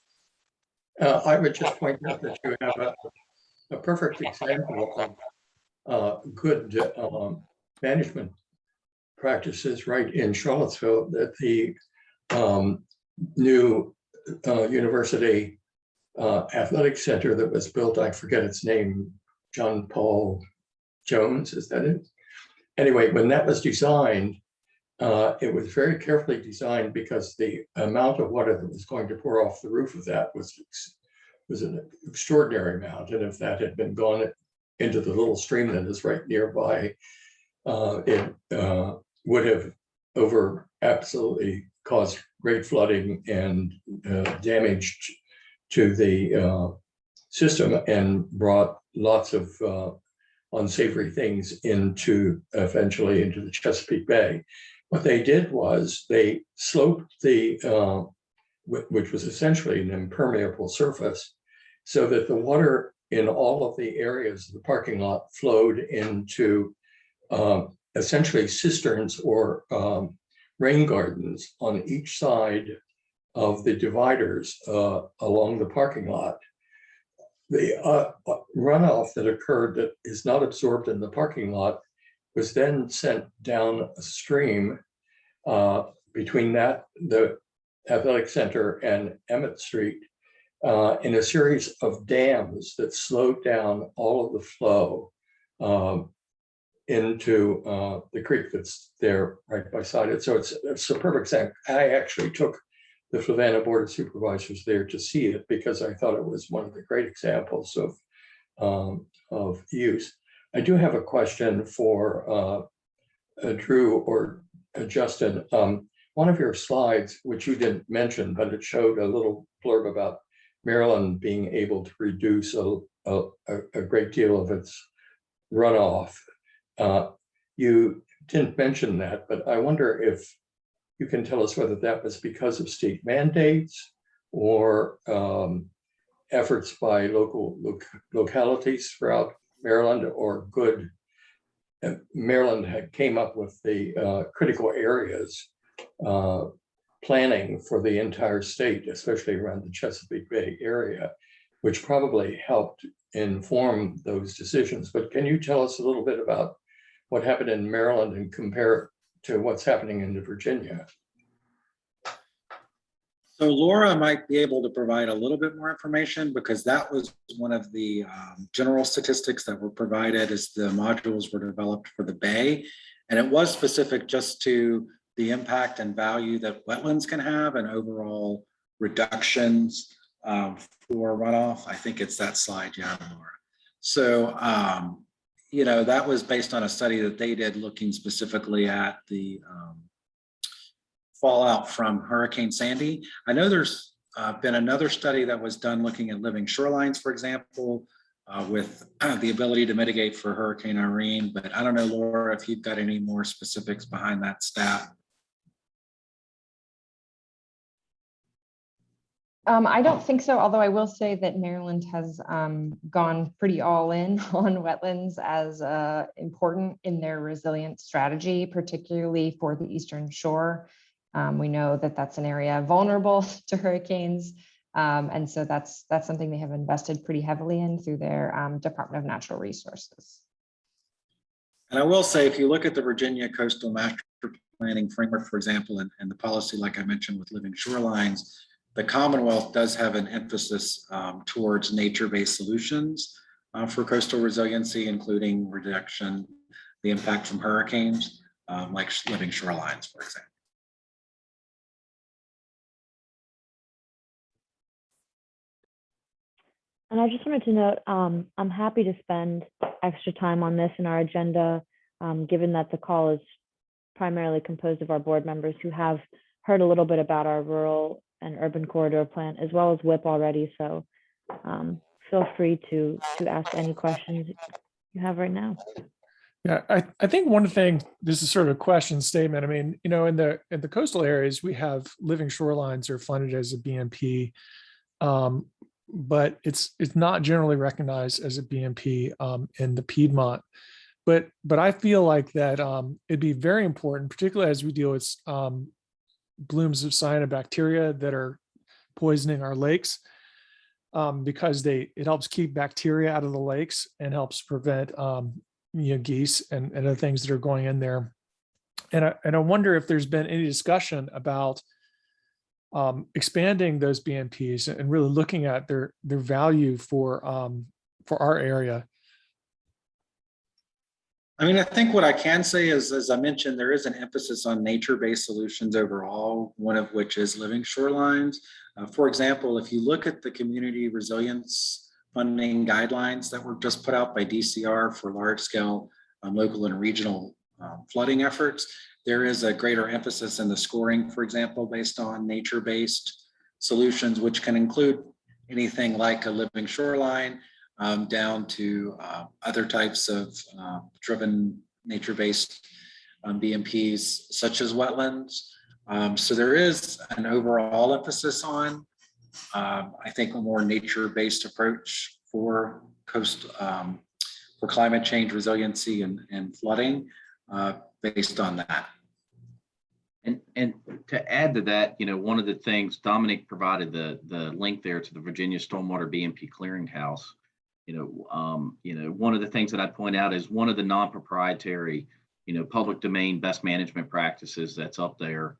I would just point out that you have a perfect example of good management practices right in Charlottesville, that the new university athletic center that was built, I forget its name, John Paul Jones, is that it? Anyway, when that was designed, it was very carefully designed because the amount of water that was going to pour off the roof of that was an extraordinary amount. And if that had been gone into the little stream that is right nearby, it would have absolutely caused great flooding and damage to the system, and brought lots of unsavory things eventually into the Chesapeake Bay. What they did was they sloped which was essentially an impermeable surface, so that the water in all of the areas of the parking lot flowed into essentially cisterns or rain gardens on each side of the dividers along the parking lot. The runoff that occurred that is not absorbed in the parking lot was then sent down a stream between the athletic center and Emmett Street in a series of dams that slowed down all of the flow into the creek that's there right beside it. So it's a perfect example. I actually took the Ravana Board of Supervisors there to see it because I thought it was one of the great examples of use. I do have a question for Drew or Justin. One of your slides, which you didn't mention, but it showed a little blurb about Maryland being able to reduce a great deal of its runoff. You didn't mention that, but I wonder if you can tell us whether that was because of state mandates or efforts by localities throughout Maryland, or good. Maryland came up with the critical areas planning for the entire state, especially around the Chesapeake Bay area, which probably helped inform those decisions. But can you tell us a little bit about what happened in Maryland and compare it to what's happening in Virginia? So Laura might be able to provide a little bit more information, because that was one of the general statistics that were provided as the modules were developed for the Bay. And it was specific just to the impact and value that wetlands can have and overall reductions for runoff. I think it's that slide, yeah, Laura. So, that was based on a study that they did looking specifically at the fallout from Hurricane Sandy. I know there's been another study that was done looking at living shorelines, for example, with the ability to mitigate for Hurricane Irene, but I don't know, Laura, if you've got any more specifics behind that stat. I don't think so, although I will say that Maryland has gone pretty all in on wetlands as important in their resilient strategy, particularly for the Eastern Shore. We know that that's an area vulnerable to hurricanes. And so that's something they have invested pretty heavily in through their Department of Natural Resources. And I will say, if you look at the Virginia Coastal Master Planning Framework, for example, and the policy, like I mentioned, with living shorelines, the Commonwealth does have an emphasis towards nature-based solutions for coastal resiliency, including reduction, the impact from hurricanes, like living shorelines, for example. And I just wanted to note, I'm happy to spend extra time on this in our agenda, given that the call is primarily composed of our board members who have heard a little bit about our rural and urban corridor plan, as well as WIP already. So feel free to ask any questions you have right now. Yeah, I think one thing, this is sort of a question statement. I mean, in the coastal areas, we have living shorelines are funded as a BMP, but it's not generally recognized as a BMP in the Piedmont. But I feel like that it'd be very important, particularly as we deal with blooms of cyanobacteria that are poisoning our lakes, because it helps keep bacteria out of the lakes and helps prevent geese and other things that are going in there. And I wonder if there's been any discussion about expanding those BMPs and really looking at their value for our area. I mean, I think what I can say is, as I mentioned, there is an emphasis on nature-based solutions overall, one of which is living shorelines. For example, if you look at the community resilience funding guidelines that were just put out by DCR for large-scale local and regional flooding efforts, there is a greater emphasis in the scoring, for example, based on nature-based solutions, which can include anything like a living shoreline, down to other types of driven nature-based BMPs, such as wetlands. So there is an overall emphasis on, I think, a more nature-based approach for for climate change resiliency and flooding based on that. And to add to that, one of the things Dominic provided the link there to the Virginia Stormwater BMP Clearinghouse. One of the things that I'd point out is one of the non-proprietary, public domain best management practices that's up there,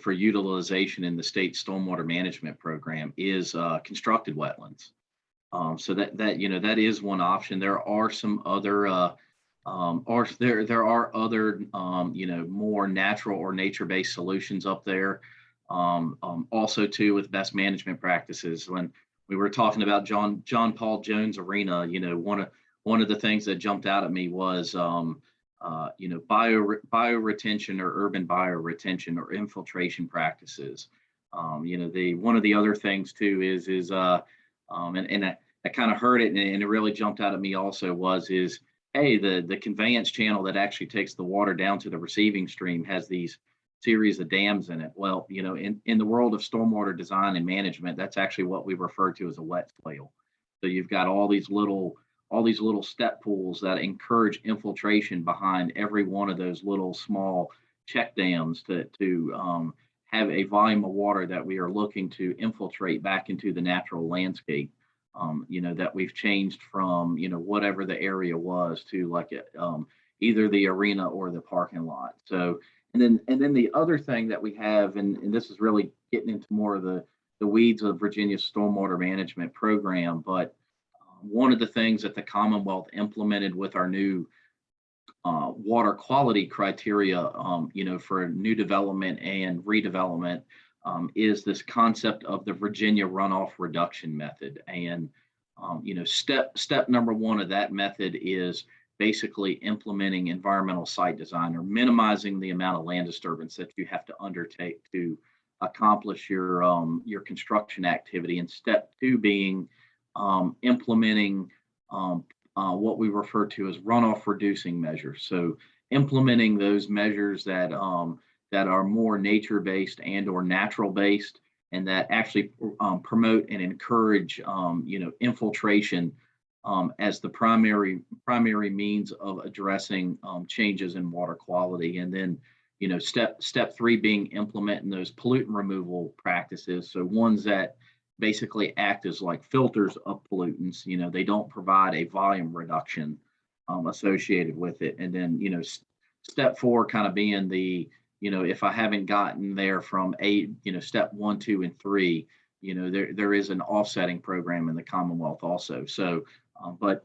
for utilization in the state stormwater management program is constructed wetlands. So that is one option. There are some other, there are other, more natural or nature-based solutions up there. Also too, with best management practices, when we were talking about John Paul Jones Arena, one of the things that jumped out at me was, bioretention or urban bioretention or infiltration practices. One of the other things too is and I kind of heard it and it really jumped out at me also is, hey, the conveyance channel that actually takes the water down to the receiving stream has these series of dams in it. Well, in the world of stormwater design and management, that's actually what we refer to as a wet swale. So you've got all these little step pools that encourage infiltration behind every one of those little small check dams to have a volume of water that we are looking to infiltrate back into the natural landscape. That we've changed from, whatever the area was to like either the arena or the parking lot. So, and then the other thing that we have, and this is really getting into more of the weeds of Virginia's stormwater management program, but one of the things that the Commonwealth implemented with our new water quality criteria, for new development and redevelopment, is this concept of the Virginia runoff reduction method. And step number one of that method is basically implementing environmental site design, or minimizing the amount of land disturbance that you have to undertake to accomplish your construction activity. And step two being implementing what we refer to as runoff reducing measures. So implementing those measures that are more nature-based and or natural-based, and that actually promote and encourage infiltration as the primary means of addressing changes in water quality. And then step three being implementing those pollutant removal practices. So ones that basically act as like filters of pollutants. They don't provide a volume reduction associated with it. And then step four kind of being the if I haven't gotten there from step 1, 2, and 3, there is an offsetting program in the Commonwealth also. So but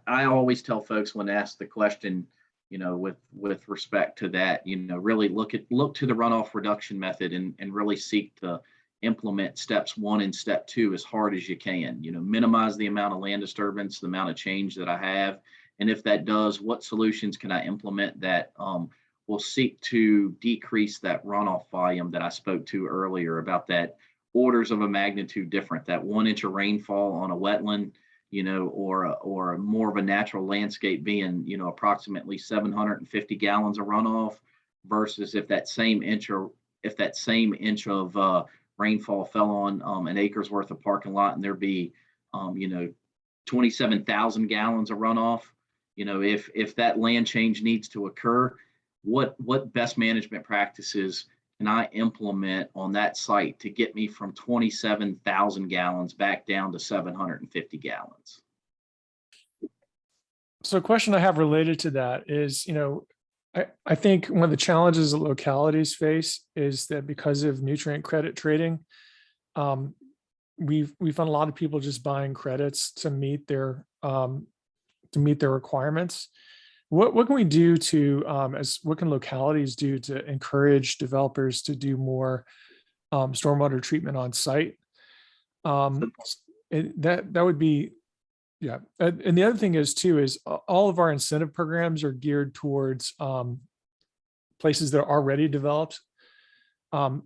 I always tell folks when asked the question, with respect to that, really look to the runoff reduction method and really seek to implement steps 1 and step 2 as hard as you can. Minimize the amount of land disturbance, the amount of change that I have, and if that does, what solutions can I implement that will seek to decrease that runoff volume that I spoke to earlier, about that orders of a magnitude different, that 1 inch of rainfall on a wetland, or more of a natural landscape being, approximately 750 gallons of runoff, versus if that same inch of rainfall fell on an acre's worth of parking lot and there'd be 27,000 gallons of runoff. If that land change needs to occur, what best management practices can I implement on that site to get me from 27,000 gallons back down to 750 gallons? So a question I have related to that is, I think one of the challenges that localities face is that because of nutrient credit trading, we've found a lot of people just buying credits to meet their requirements. What can we do what can localities do to encourage developers to do more stormwater treatment on site? That would be, yeah. And the other thing is all of our incentive programs are geared towards places that are already developed. I've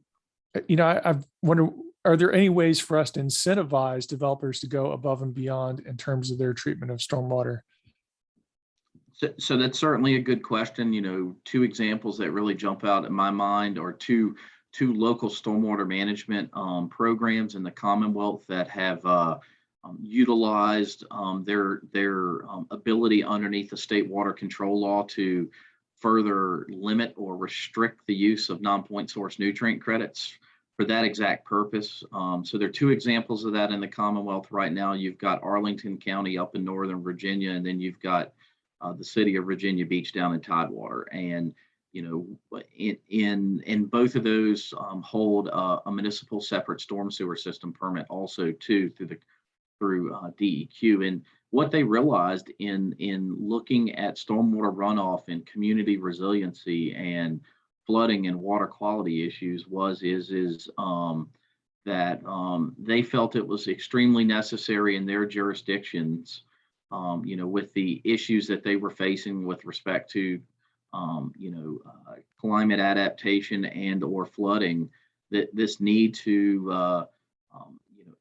wondered, are there any ways for us to incentivize developers to go above and beyond in terms of their treatment of stormwater? So that's certainly a good question. Two examples that really jump out in my mind are two local stormwater management programs in the Commonwealth that have utilized their ability underneath the state water control law to further limit or restrict the use of non-point source nutrient credits for that exact purpose. So there are two examples of that in the Commonwealth right now. You've got Arlington County up in Northern Virginia, and then you've got the city of Virginia Beach down in Tidewater. And in both of those hold a municipal separate storm sewer system permit also too through DEQ. And what they realized in looking at stormwater runoff and community resiliency and flooding and water quality issues that they felt it was extremely necessary in their jurisdictions, with the issues that they were facing with respect to climate adaptation and or flooding, that this need to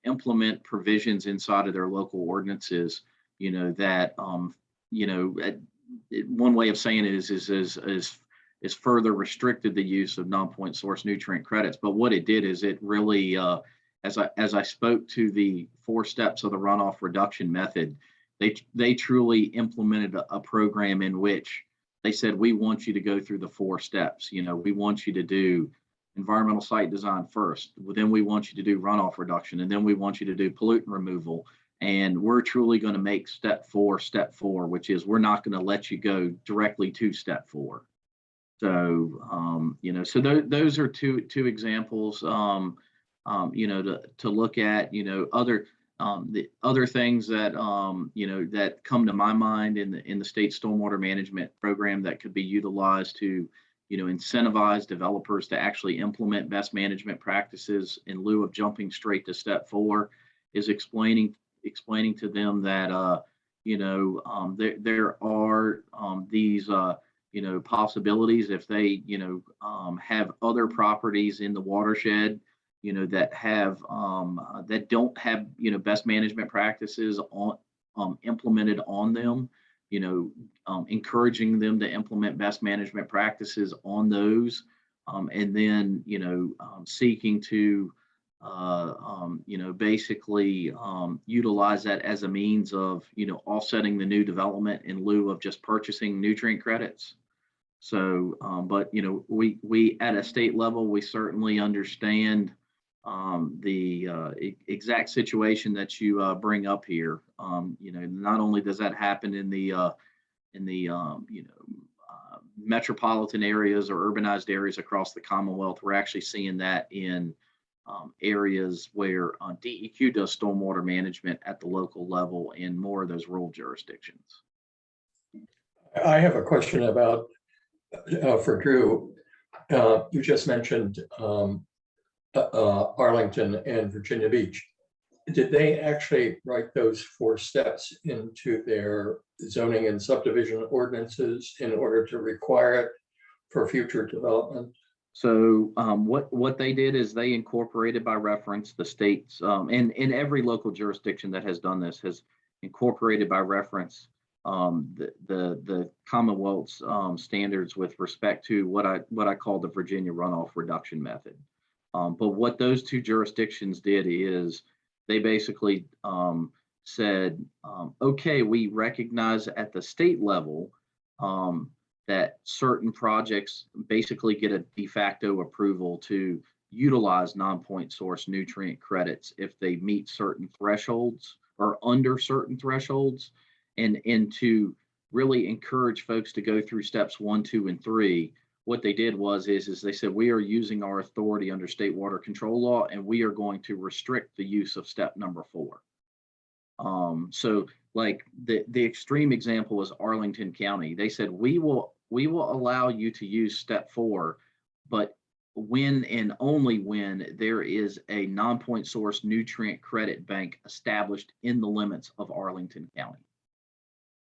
implement provisions inside of their local ordinances, that one way of saying it is further restricted the use of non-point source nutrient credits. But what it did is it really, as I spoke to the 4 steps of the runoff reduction method, they truly implemented a program in which they said, we want you to go through the 4 steps. You know, we want you to do environmental site design first. Then we want you to do runoff reduction, and then we want you to do pollutant removal. And we're truly going to make step 4, which is we're not going to let you go directly to step 4. So, you know, so those are two examples, you know, to look at, you know, the other things that, you know, that come to my mind in the state stormwater management program that could be utilized to, you know, incentivize developers to actually implement best management practices in lieu of jumping straight to step 4 is explaining to them that, you know, there are these, you know, possibilities if they, you know, have other properties in the watershed, you know, that have that don't have, you know, best management practices on implemented on them, you know, encouraging them to implement best management practices on those, and then, you know, seeking to, you know, basically utilize that as a means of, you know, offsetting the new development in lieu of just purchasing nutrient credits. So, but, you know, we at a state level, we certainly understand the exact situation that you bring up here. You know, not only does that happen in the you know, metropolitan areas or urbanized areas across the Commonwealth, we're actually seeing that in areas where DEQ does stormwater management at the local level in more of those rural jurisdictions. I have a question about for Drew. You just mentioned Arlington and Virginia Beach. Did they actually write those 4 steps into their zoning and subdivision ordinances in order to require it for future development? So what they did is they incorporated by reference the states, and in every local jurisdiction that has done this has incorporated by reference the Commonwealth's standards with respect to what I call the Virginia runoff reduction method. But what those 2 jurisdictions did is they basically said, okay, we recognize at the state level that certain projects basically get a de facto approval to utilize non-point source nutrient credits if they meet certain thresholds or under certain thresholds, and to really encourage folks to go through steps 1, 2, and 3. What they did was they said, we are using our authority under state water control law, and we are going to restrict the use of step number 4. So like the extreme example was Arlington County. They said, we will allow you to use step 4, but when and only when there is a non-point source nutrient credit bank established in the limits of Arlington County.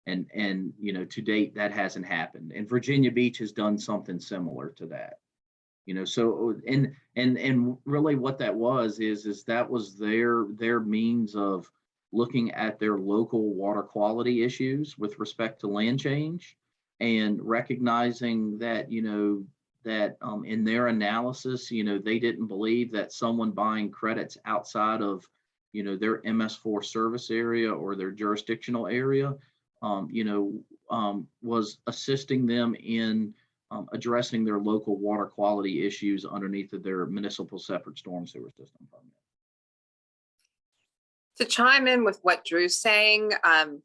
And you know, to date, that hasn't happened. And Virginia Beach has done something similar to that. You know, so and really what that was is that was their means of looking at their local water quality issues with respect to land change, and recognizing that, you know, that in their analysis, you know, they didn't believe that someone buying credits outside of, you know, their MS4 service area or their jurisdictional area, you know, was assisting them in addressing their local water quality issues underneath of their municipal separate storm sewer system permit. To chime in with what Drew's saying,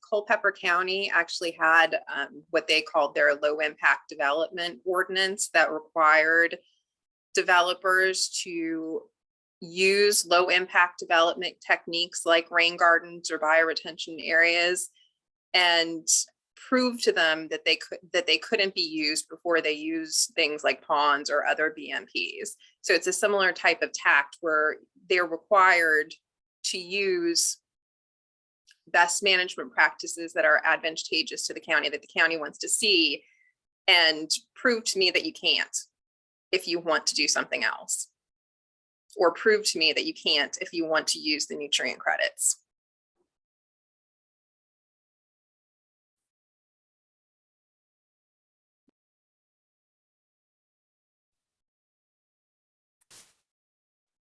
Culpeper County actually had what they called their low impact development ordinance that required developers to use low impact development techniques like rain gardens or bioretention areas, and prove to them that they couldn't be used before they use things like ponds or other BMPs. So it's a similar type of tact where they're required to use best management practices that are advantageous to the county, that the county wants to see, and prove to me that you can't if you want to do something else, or prove to me that you can't if you want to use the nutrient credits.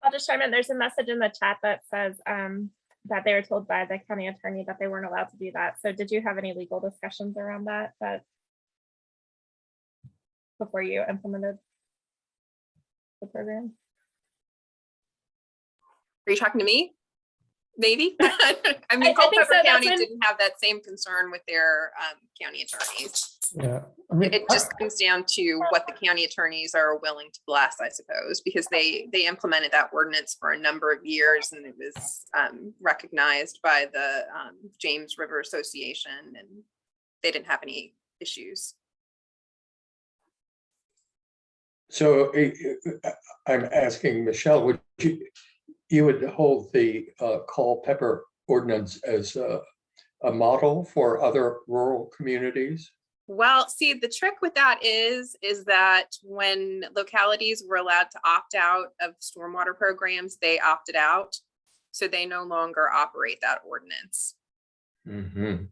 I'll just chime in. There's a message in the chat that says that they were told by the county attorney that they weren't allowed to do that. So did you have any legal discussions around that before you implemented the program? Are you talking to me? Maybe. I I mean, think Culpeper so, that's County when- didn't have that same concern with their county attorneys. Yeah, I mean, It just comes down to what the county attorneys are willing to bless, I suppose, because they implemented that ordinance for a number of years, and it was recognized by the James River Association, and they didn't have any issues. So I'm asking Michelle, would you would hold the Culpeper ordinance as a model for other rural communities? Well, see, the trick with that is that when localities were allowed to opt out of stormwater programs, they opted out. So they no longer operate that ordinance. Mm-hmm.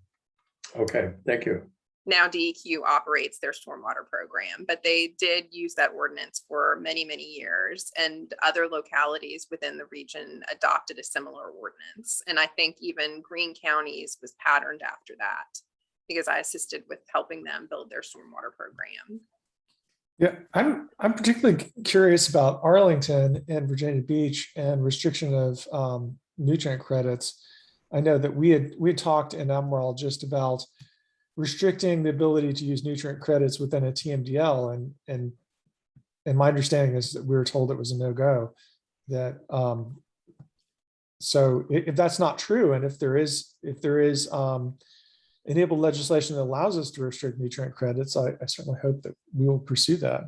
Okay, thank you. Now DEQ operates their stormwater program, but they did use that ordinance for many, many years, and other localities within the region adopted a similar ordinance. And I think even Greene counties was patterned after that, because I assisted with helping them build their stormwater program. yeah, I'm particularly curious about Arlington and Virginia Beach and restriction of nutrient credits. I know that we had talked in Emerald just about restricting the ability to use nutrient credits within a TMDL, and my understanding is that we were told it was a no-go. That so if that's not true, and if there is enabled legislation that allows us to restrict nutrient credits, I certainly hope that we will pursue that.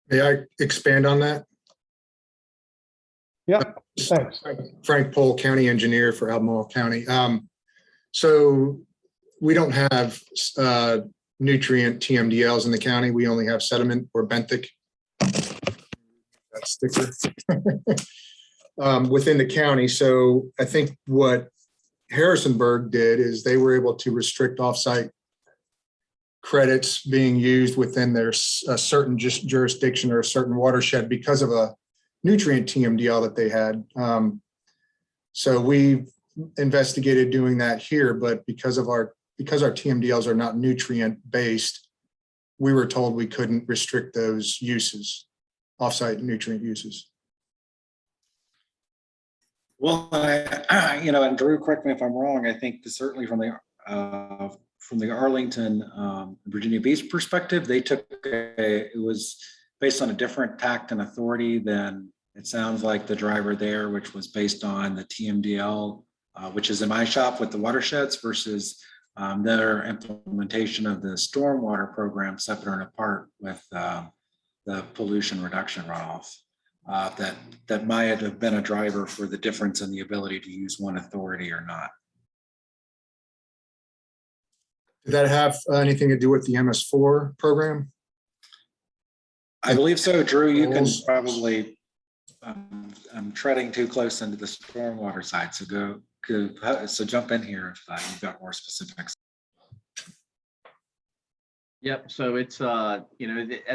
May I expand on that? Yeah, thanks. Frank Pohl, County Engineer for Albemarle County. So we don't have nutrient TMDLs in the county. We only have sediment or benthic. That sticker within the county. So I think what Harrisonburg did is they were able to restrict offsite credits being used within their certain jurisdiction or a certain watershed because of a nutrient TMDL that they had. So we investigated doing that here, but because our TMDLs are not nutrient based, we were told we couldn't restrict those uses, offsite nutrient uses. Well, and Drew, correct me if I'm wrong, I think certainly from the Arlington, Virginia Beach perspective, it was based on a different tact and authority than it sounds like the driver there, which was based on the TMDL, which is in my shop with the watersheds, versus their implementation of the stormwater program separate and apart with the pollution reduction runoff. That might have been a driver for the difference in the ability to use one authority or not. Did that have anything to do with the MS4 program? I believe so. Drew, you can probably, I'm treading too close into the stormwater side, so jump in here if you've got more specifics. Yep. So it's, I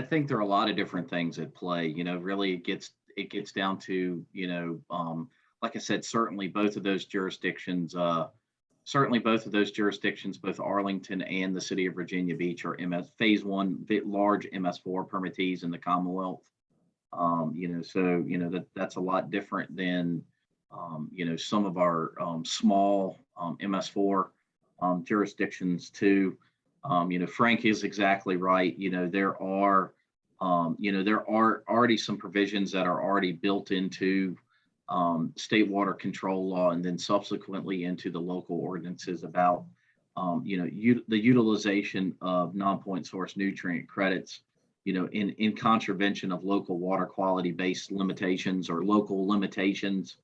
think there are a lot of different things at play. Really it gets down to, like I said, certainly both of those jurisdictions, both Arlington and the city of Virginia Beach are phase one, large MS4 permittees in the Commonwealth. That's a lot different than, some of our small MS4 jurisdictions too. Frank is exactly right. There are already some provisions that are already built into state water control law, and then subsequently into the local ordinances about, the utilization of non-point source nutrient credits, in contravention of local water quality based limitations or local limitations.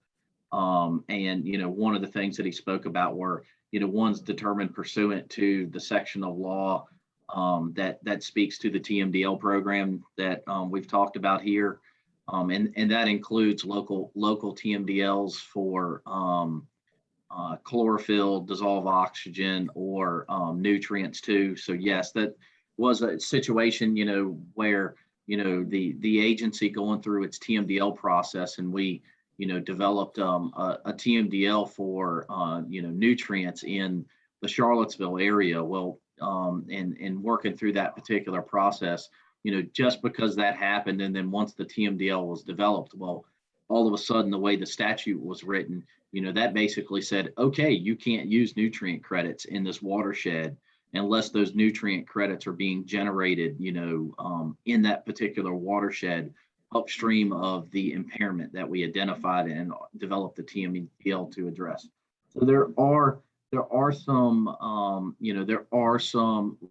And one of the things that he spoke about were, one's determined pursuant to the section of law that speaks to the TMDL program that we've talked about here. And that includes local TMDLs for chlorophyll, dissolved oxygen, or nutrients too. So yes, that was a situation, where, the agency going through its TMDL process, and we, developed a TMDL for, nutrients in the Charlottesville area. Well, and working through that particular process, just because that happened, and then once the TMDL was developed, well, all of a sudden, the way the statute was written, that basically said, okay, you can't use nutrient credits in this watershed unless those nutrient credits are being generated, in that particular watershed upstream of the impairment that we identified and developed the TMDL to address. So there are some,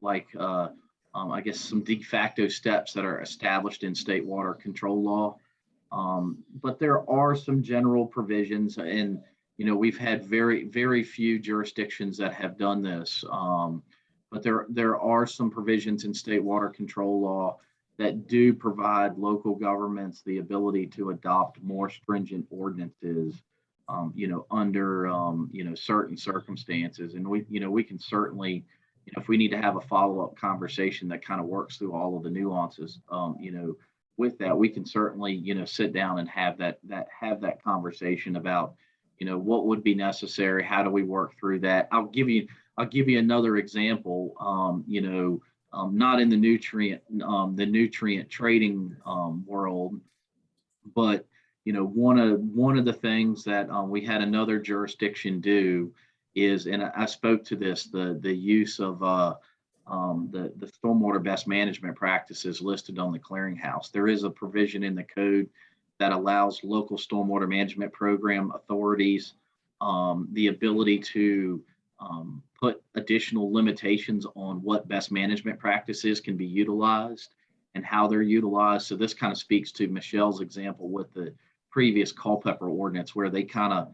like, I guess some de facto steps that are established in state water control law. But there are some general provisions, and we've had very, very few jurisdictions that have done this. But there are some provisions in state water control law that do provide local governments the ability to adopt more stringent ordinances, under certain circumstances. And we can certainly, if we need to have a follow-up conversation that kind of works through all of the nuances, with that, we can certainly, sit down and have that conversation about, what would be necessary, how do we work through that. I'll give you another example. Not in the nutrient trading world, but one of the things that we had another jurisdiction do is, and I spoke to this, the use of the stormwater best management practices listed on the Clearinghouse. There is a provision in the code that allows local stormwater management program authorities the ability to put additional limitations on what best management practices can be utilized and how they're utilized. So this kind of speaks to Michelle's example with the previous Culpeper ordinance, where they kind of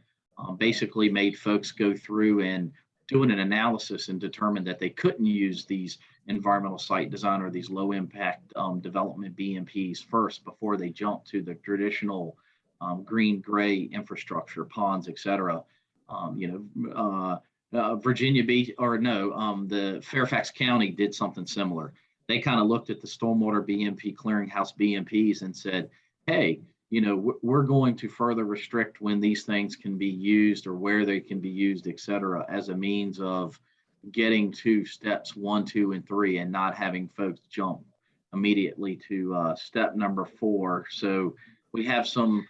basically made folks go through and doing an analysis and determined that they couldn't use these environmental site design or these low impact development BMPs first before they jump to the traditional green, gray infrastructure, ponds, et cetera. Virginia Beach, the Fairfax County did something similar. They kind of looked at the stormwater BMP Clearinghouse BMPs and said, hey, we're going to further restrict when these things can be used or where they can be used, et cetera, as a means of getting to steps 1, 2, and 3 and not having folks jump immediately to step number 4. So we have some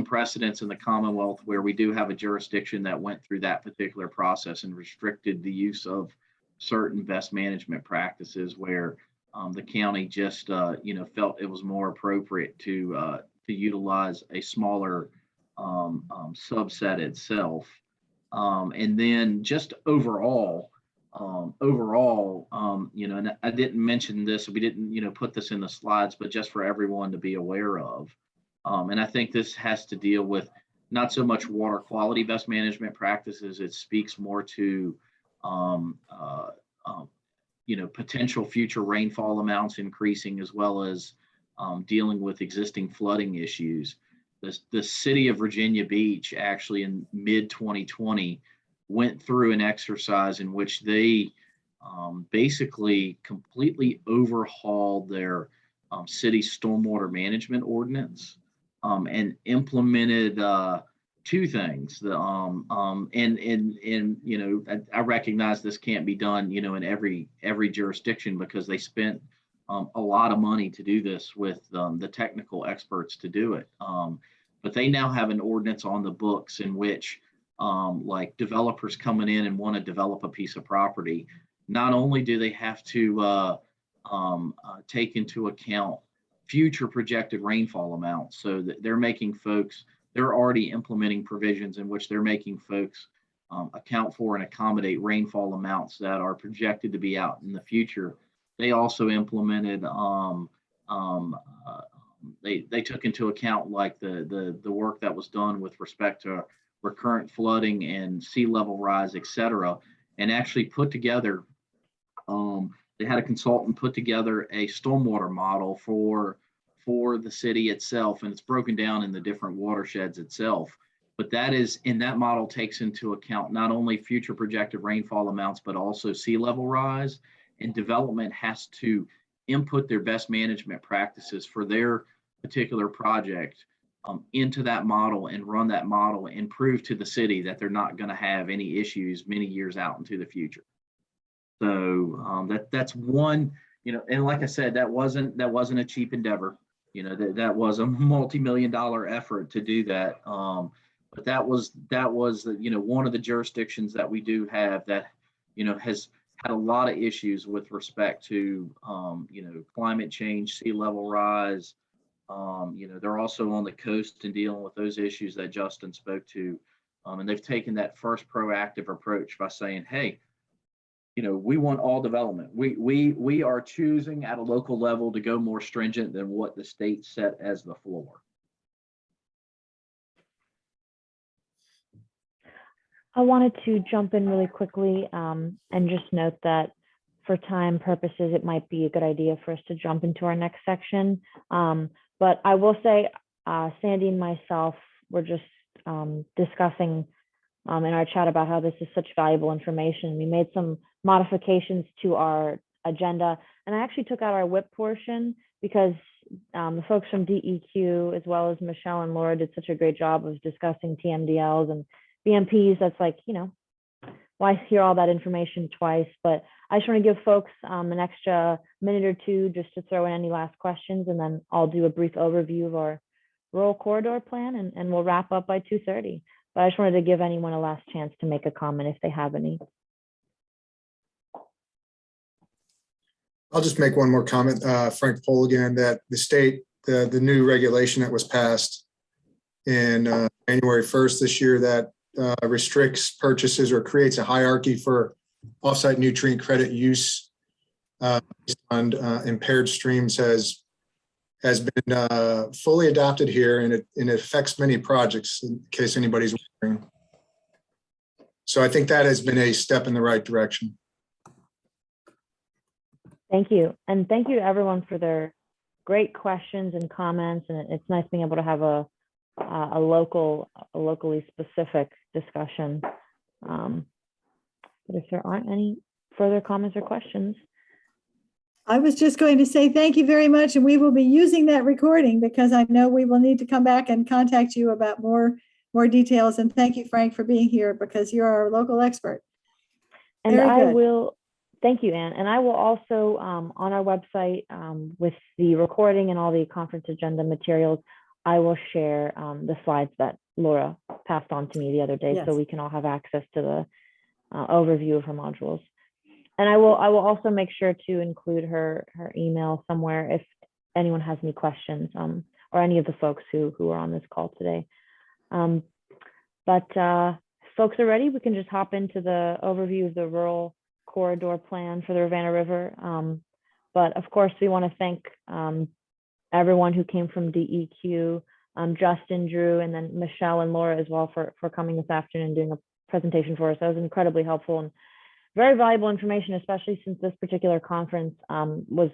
precedents in the Commonwealth where we do have a jurisdiction that went through that particular process and restricted the use of certain best management practices where the county just felt it was more appropriate to utilize a smaller subset itself. And then just overall, and I didn't mention this, we didn't, put this in the slides, but just for everyone to be aware of. And I think this has to deal with not so much water quality best management practices. It speaks more to, potential future rainfall amounts increasing, as well as dealing with existing flooding issues. The city of Virginia Beach actually in mid 2020 went through an exercise in which they basically completely overhauled their city stormwater management ordinance and implemented two things. I recognize this can't be done, in every jurisdiction because they spent a lot of money to do this with the technical experts to do it. But they now have an ordinance on the books in which like developers coming in and want to develop a piece of property, not only do they have to take into account future projected rainfall amounts, so that they're already implementing provisions in which they're making folks account for and accommodate rainfall amounts that are projected to be out in the future. They also implemented, they took into account like the work that was done with respect to recurrent flooding and sea level rise, et cetera, and actually put together, they had a consultant put together a stormwater model for the city itself, and it's broken down in the different watersheds itself. But that model takes into account not only future projected rainfall amounts, but also sea level rise, and development has to input their best management practices for their particular project into that model and run that model and prove to the city that they're not going to have any issues many years out into the future. So that's one and like I said, that wasn't a cheap endeavor. That was a multi-million-dollar effort to do that. But that was one of the jurisdictions that we do have that, has had a lot of issues with respect to, climate change, sea level rise. They're also on the coast and dealing with those issues that Justin spoke to. And they've taken that first proactive approach by saying, hey, we want all development. We are choosing at a local level to go more stringent than what the state set as the floor. I wanted to jump in really quickly and just note that for time purposes, it might be a good idea for us to jump into our next section. But I will say, Sandy and myself were just discussing in our chat about how this is such valuable information. We made some modifications to our agenda, and I actually took out our WIP portion because the folks from DEQ, as well as Michelle and Laura, did such a great job of discussing TMDLs and BMPs. That's like, why hear all that information twice? But I just want to give folks an extra minute or two just to throw in any last questions, and then I'll do a brief overview of our rural corridor plan, and we'll wrap up by 2:30. But I just wanted to give anyone a last chance to make a comment if they have any. I'll just make one more comment, Frank Pohl again, that the state, the new regulation that was passed in January 1st this year that restricts purchases or creates a hierarchy for offsite nutrient credit use based on impaired streams has been fully adopted here, and it affects many projects, in case anybody's wondering. So I think that has been a step in the right direction. Thank you. And thank you to everyone for their great questions and comments. And it's nice being able to have a locally specific discussion. But if there aren't any further comments or questions. I was just going to say thank you very much, and we will be using that recording because I know we will need to come back and contact you about more details. And thank you, Frank, for being here because you're our local expert. And Very I good. will, thank you, Anne. And I will also, on our website with the recording and all the conference agenda materials, I will share the slides that Laura passed on to me the other day, Yes. so we can all have access to the overview of her modules. And I will also make sure to include her email somewhere if anyone has any questions, or any of the folks who are on this call today. But if folks are ready, we can just hop into the overview of the rural corridor plan for the Ravana River. But of course, we want to thank everyone who came from DEQ, Justin, Drew, and then Michelle and Laura as well for coming this afternoon and doing a presentation for us. That was incredibly helpful and very valuable information, especially since this particular conference was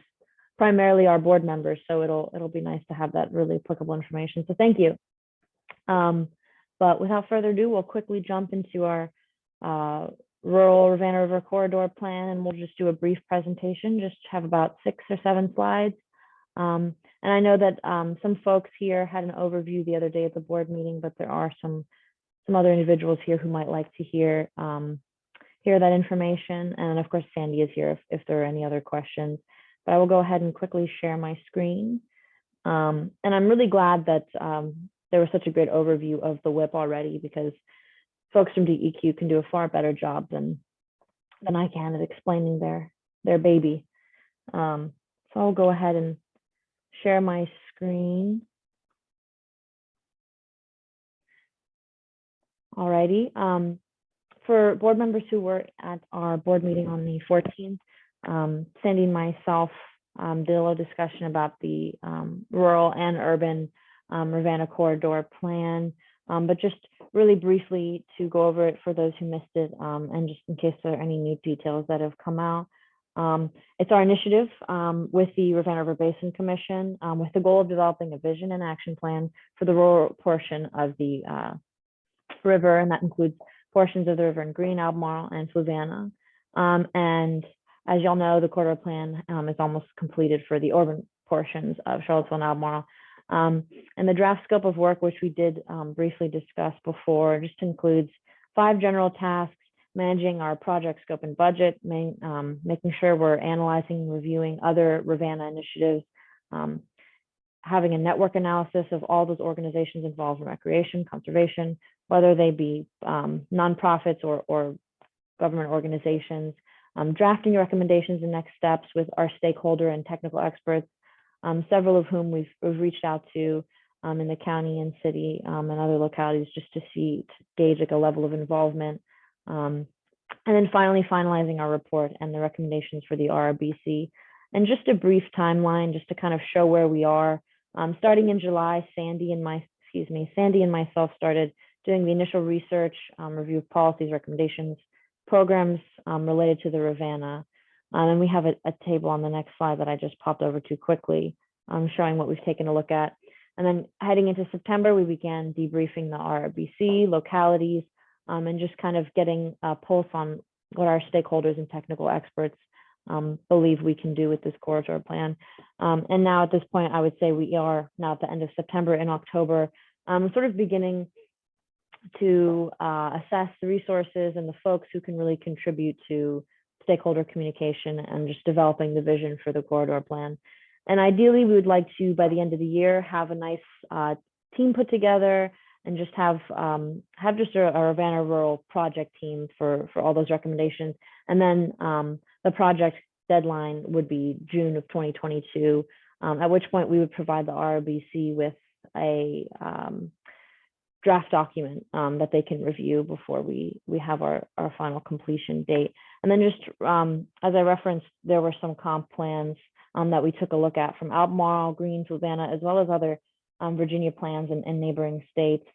primarily our board members. So it'll be nice to have that really applicable information. So thank you. But without further ado, we'll quickly jump into our rural Ravana River corridor plan, and we'll just do a brief presentation, just have about 6 or 7 slides. And I know that some folks here had an overview the other day at the board meeting, but there are some other individuals here who might like to hear that information. And of course, Sandy is here if there are any other questions. But I will go ahead and quickly share my screen. And I'm really glad that there was such a great overview of the WIP already, because folks from DEQ can do a far better job than I can at explaining their baby. So I'll go ahead and share my screen. Alrighty. For board members who were at our board meeting on the 14th, Sandy and myself did a little discussion about the rural and urban Ravana corridor plan, but just really briefly to go over it for those who missed it, and just in case there are any new details that have come out. It's our initiative with the Ravana River Basin Commission with the goal of developing a vision and action plan for the rural portion of the river, and that includes portions of the river in Green, Albemarle, and Fluvanna. And as y'all know, the corridor plan is almost completed for the urban portions of Charlottesville and Albemarle. And the draft scope of work, which we did briefly discuss before, just includes 5 general tasks managing our project scope and budget, making sure we're analyzing and reviewing other Ravana initiatives, having a network analysis of all those organizations involved in recreation, conservation, whether they be nonprofits or government organizations, drafting recommendations and next steps with our stakeholder and technical experts, several of whom we've reached out to in the county and city and other localities just to gauge like a level of involvement. And then finally finalizing our report and the recommendations for the RRBC. And just a brief timeline, just to kind of show where we are. Starting in July, Sandy and myself started doing the initial research, review of policies, recommendations, programs related to the Ravana. And we have a table on the next slide that I just popped over to quickly, showing what we've taken a look at. And then heading into September, we began debriefing the RRBC, localities, and just kind of getting a pulse on what our stakeholders and technical experts believe we can do with this corridor plan. And now at this point, I would say we are now at the end of September and October, sort of beginning to assess the resources and the folks who can really contribute to stakeholder communication and just developing the vision for the corridor plan. And ideally, we would like to, by the end of the year, have a nice team put together and just have just a Ravana rural project team for all those recommendations. And then the project deadline would be June of 2022, at which point we would provide the RRBC with a draft document that they can review before we have our final completion date. And then just as I referenced, there were some comp plans that we took a look at from Albemarle, Greens, Ravana, as well as other Virginia plans and neighboring states.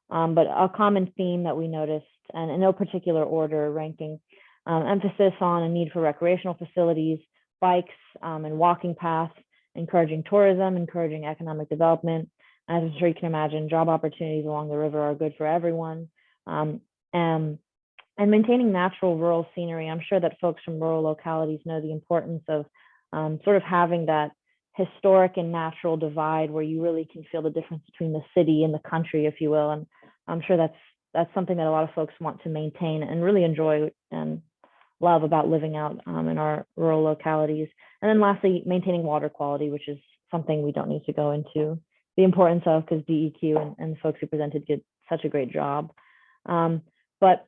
But a common theme that we noticed, and in no particular order ranking, emphasis on a need for recreational facilities, bikes and walking paths, encouraging tourism, encouraging economic development. As I'm sure you can imagine, job opportunities along the river are good for everyone. And maintaining natural rural scenery. I'm sure that folks from rural localities know the importance of sort of having that historic and natural divide where you really can feel the difference between the city and the country, if you will. And I'm sure that's something that a lot of folks want to maintain and really enjoy and love about living out in our rural localities. And then lastly, maintaining water quality, which is something we don't need to go into the importance of because DEQ and the folks who presented did such a great job. But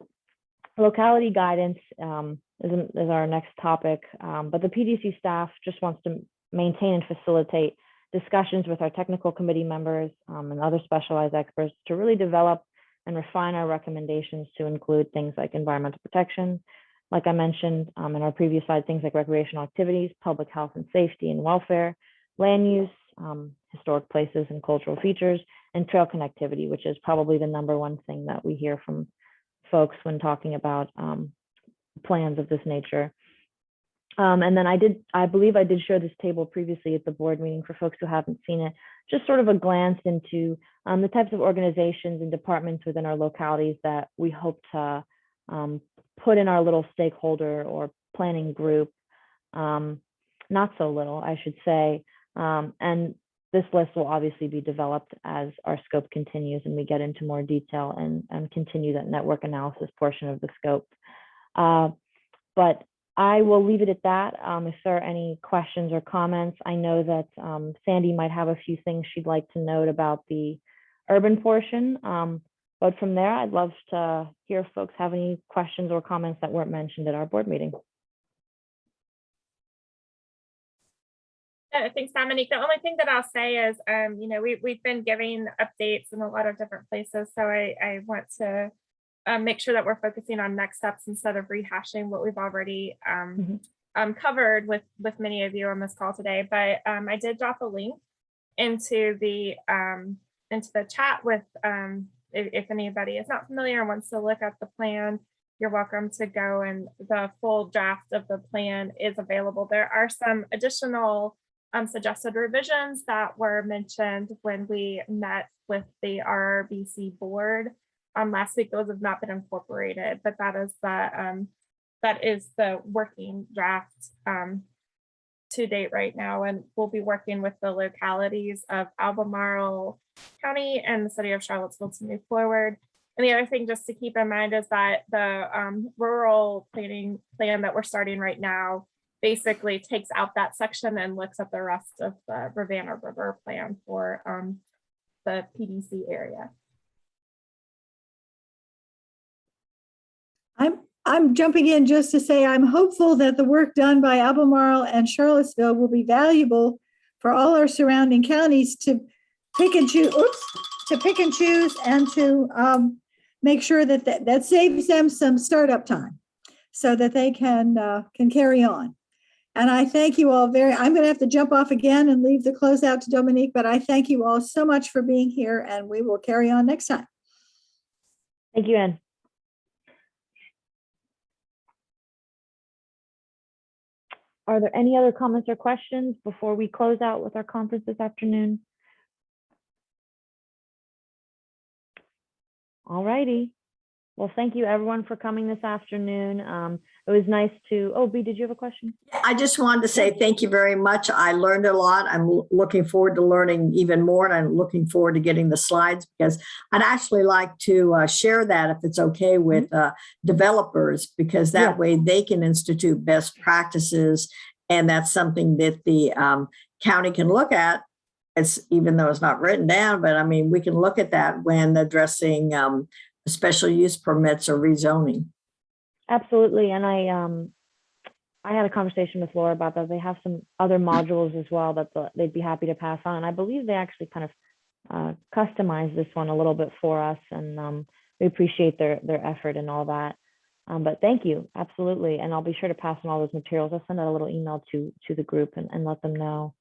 locality guidance is our next topic. But the PDC staff just wants to maintain and facilitate discussions with our technical committee members and other specialized experts to really develop and refine our recommendations to include things like environmental protection, like I mentioned in our previous slide, things like recreational activities, public health and safety and welfare, land use, historic places and cultural features, and trail connectivity, which is probably the #1 thing that we hear from folks when talking about plans of this nature. And then I believe I did share this table previously at the board meeting for folks who haven't seen it, just sort of a glance into the types of organizations and departments within our localities that we hope to put in our little stakeholder or planning group, not so little, I should say. And this list will obviously be developed as our scope continues and we get into more detail and continue that network analysis portion of the scope. But I will leave it at that. If there are any questions or comments, I know that Sandy might have a few things she'd like to note about the urban portion. But from there, I'd love to hear if folks have any questions or comments that weren't mentioned at our board meeting. Thanks, Dominique. The only thing that I'll say is, we've been giving updates in a lot of different places. So I want to make sure that we're focusing on next steps instead of rehashing what we've already covered with many of you on this call today. But I did drop a link into the chat with if anybody is not familiar and wants to look at the plan, you're welcome to go, and the full draft of the plan is available. There are some additional suggested revisions that were mentioned when we met with the RRBC board last week. Those have not been incorporated, but that is the working draft to date right now, and we'll be working with the localities of Albemarle County and the city of Charlottesville to move forward. And the other thing just to keep in mind is that the rural planning plan that we're starting right now basically takes out that section and looks at the rest of the Ravana River plan for the PDC area. I'm jumping in just to say I'm hopeful that the work done by Albemarle and Charlottesville will be valuable for all our surrounding counties to pick and choose, and to make sure that that saves them some startup time so that they can carry on. And I thank you all I'm going to have to jump off again and leave the closeout to Dominique, but I thank you all so much for being here, and we will carry on next time. Thank you, Ann. Are there any other comments or questions before we close out with our conference this afternoon? All righty. Well, thank you everyone for coming this afternoon. It was nice to, oh, B, did you have a question? I just wanted to say thank you very much. I learned a lot. I'm looking forward to learning even more, and I'm looking forward to getting the slides, because I'd actually like to share that, if it's okay, with developers, because that way they can institute best practices, and that's something that the county can look at. It's, even though it's not written down, but I mean, we can look at that when addressing special use permits or rezoning. Absolutely. And I had a conversation with Laura about that. They have some other modules as well that they'd be happy to pass on. And I believe they actually kind of customized this one a little bit for us. And we appreciate their effort and all that. But thank you. Absolutely. And I'll be sure to pass on all those materials. I'll send out a little email to the group and let them know.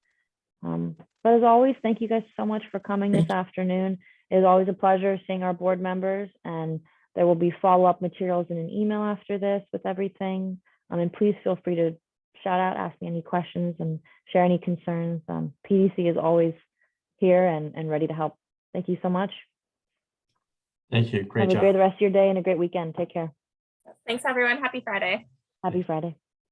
But as always, thank you guys so much for coming this afternoon. It is always a pleasure seeing our board members, and there will be follow-up materials in an email after this with everything. And please feel free to shout out, ask me any questions, and share any concerns. PDC is always here and ready to help. Thank you so much. Thank you. Great job. Have a great rest of your day and a great weekend. Take care. Thanks, everyone. Happy Friday. Happy Friday.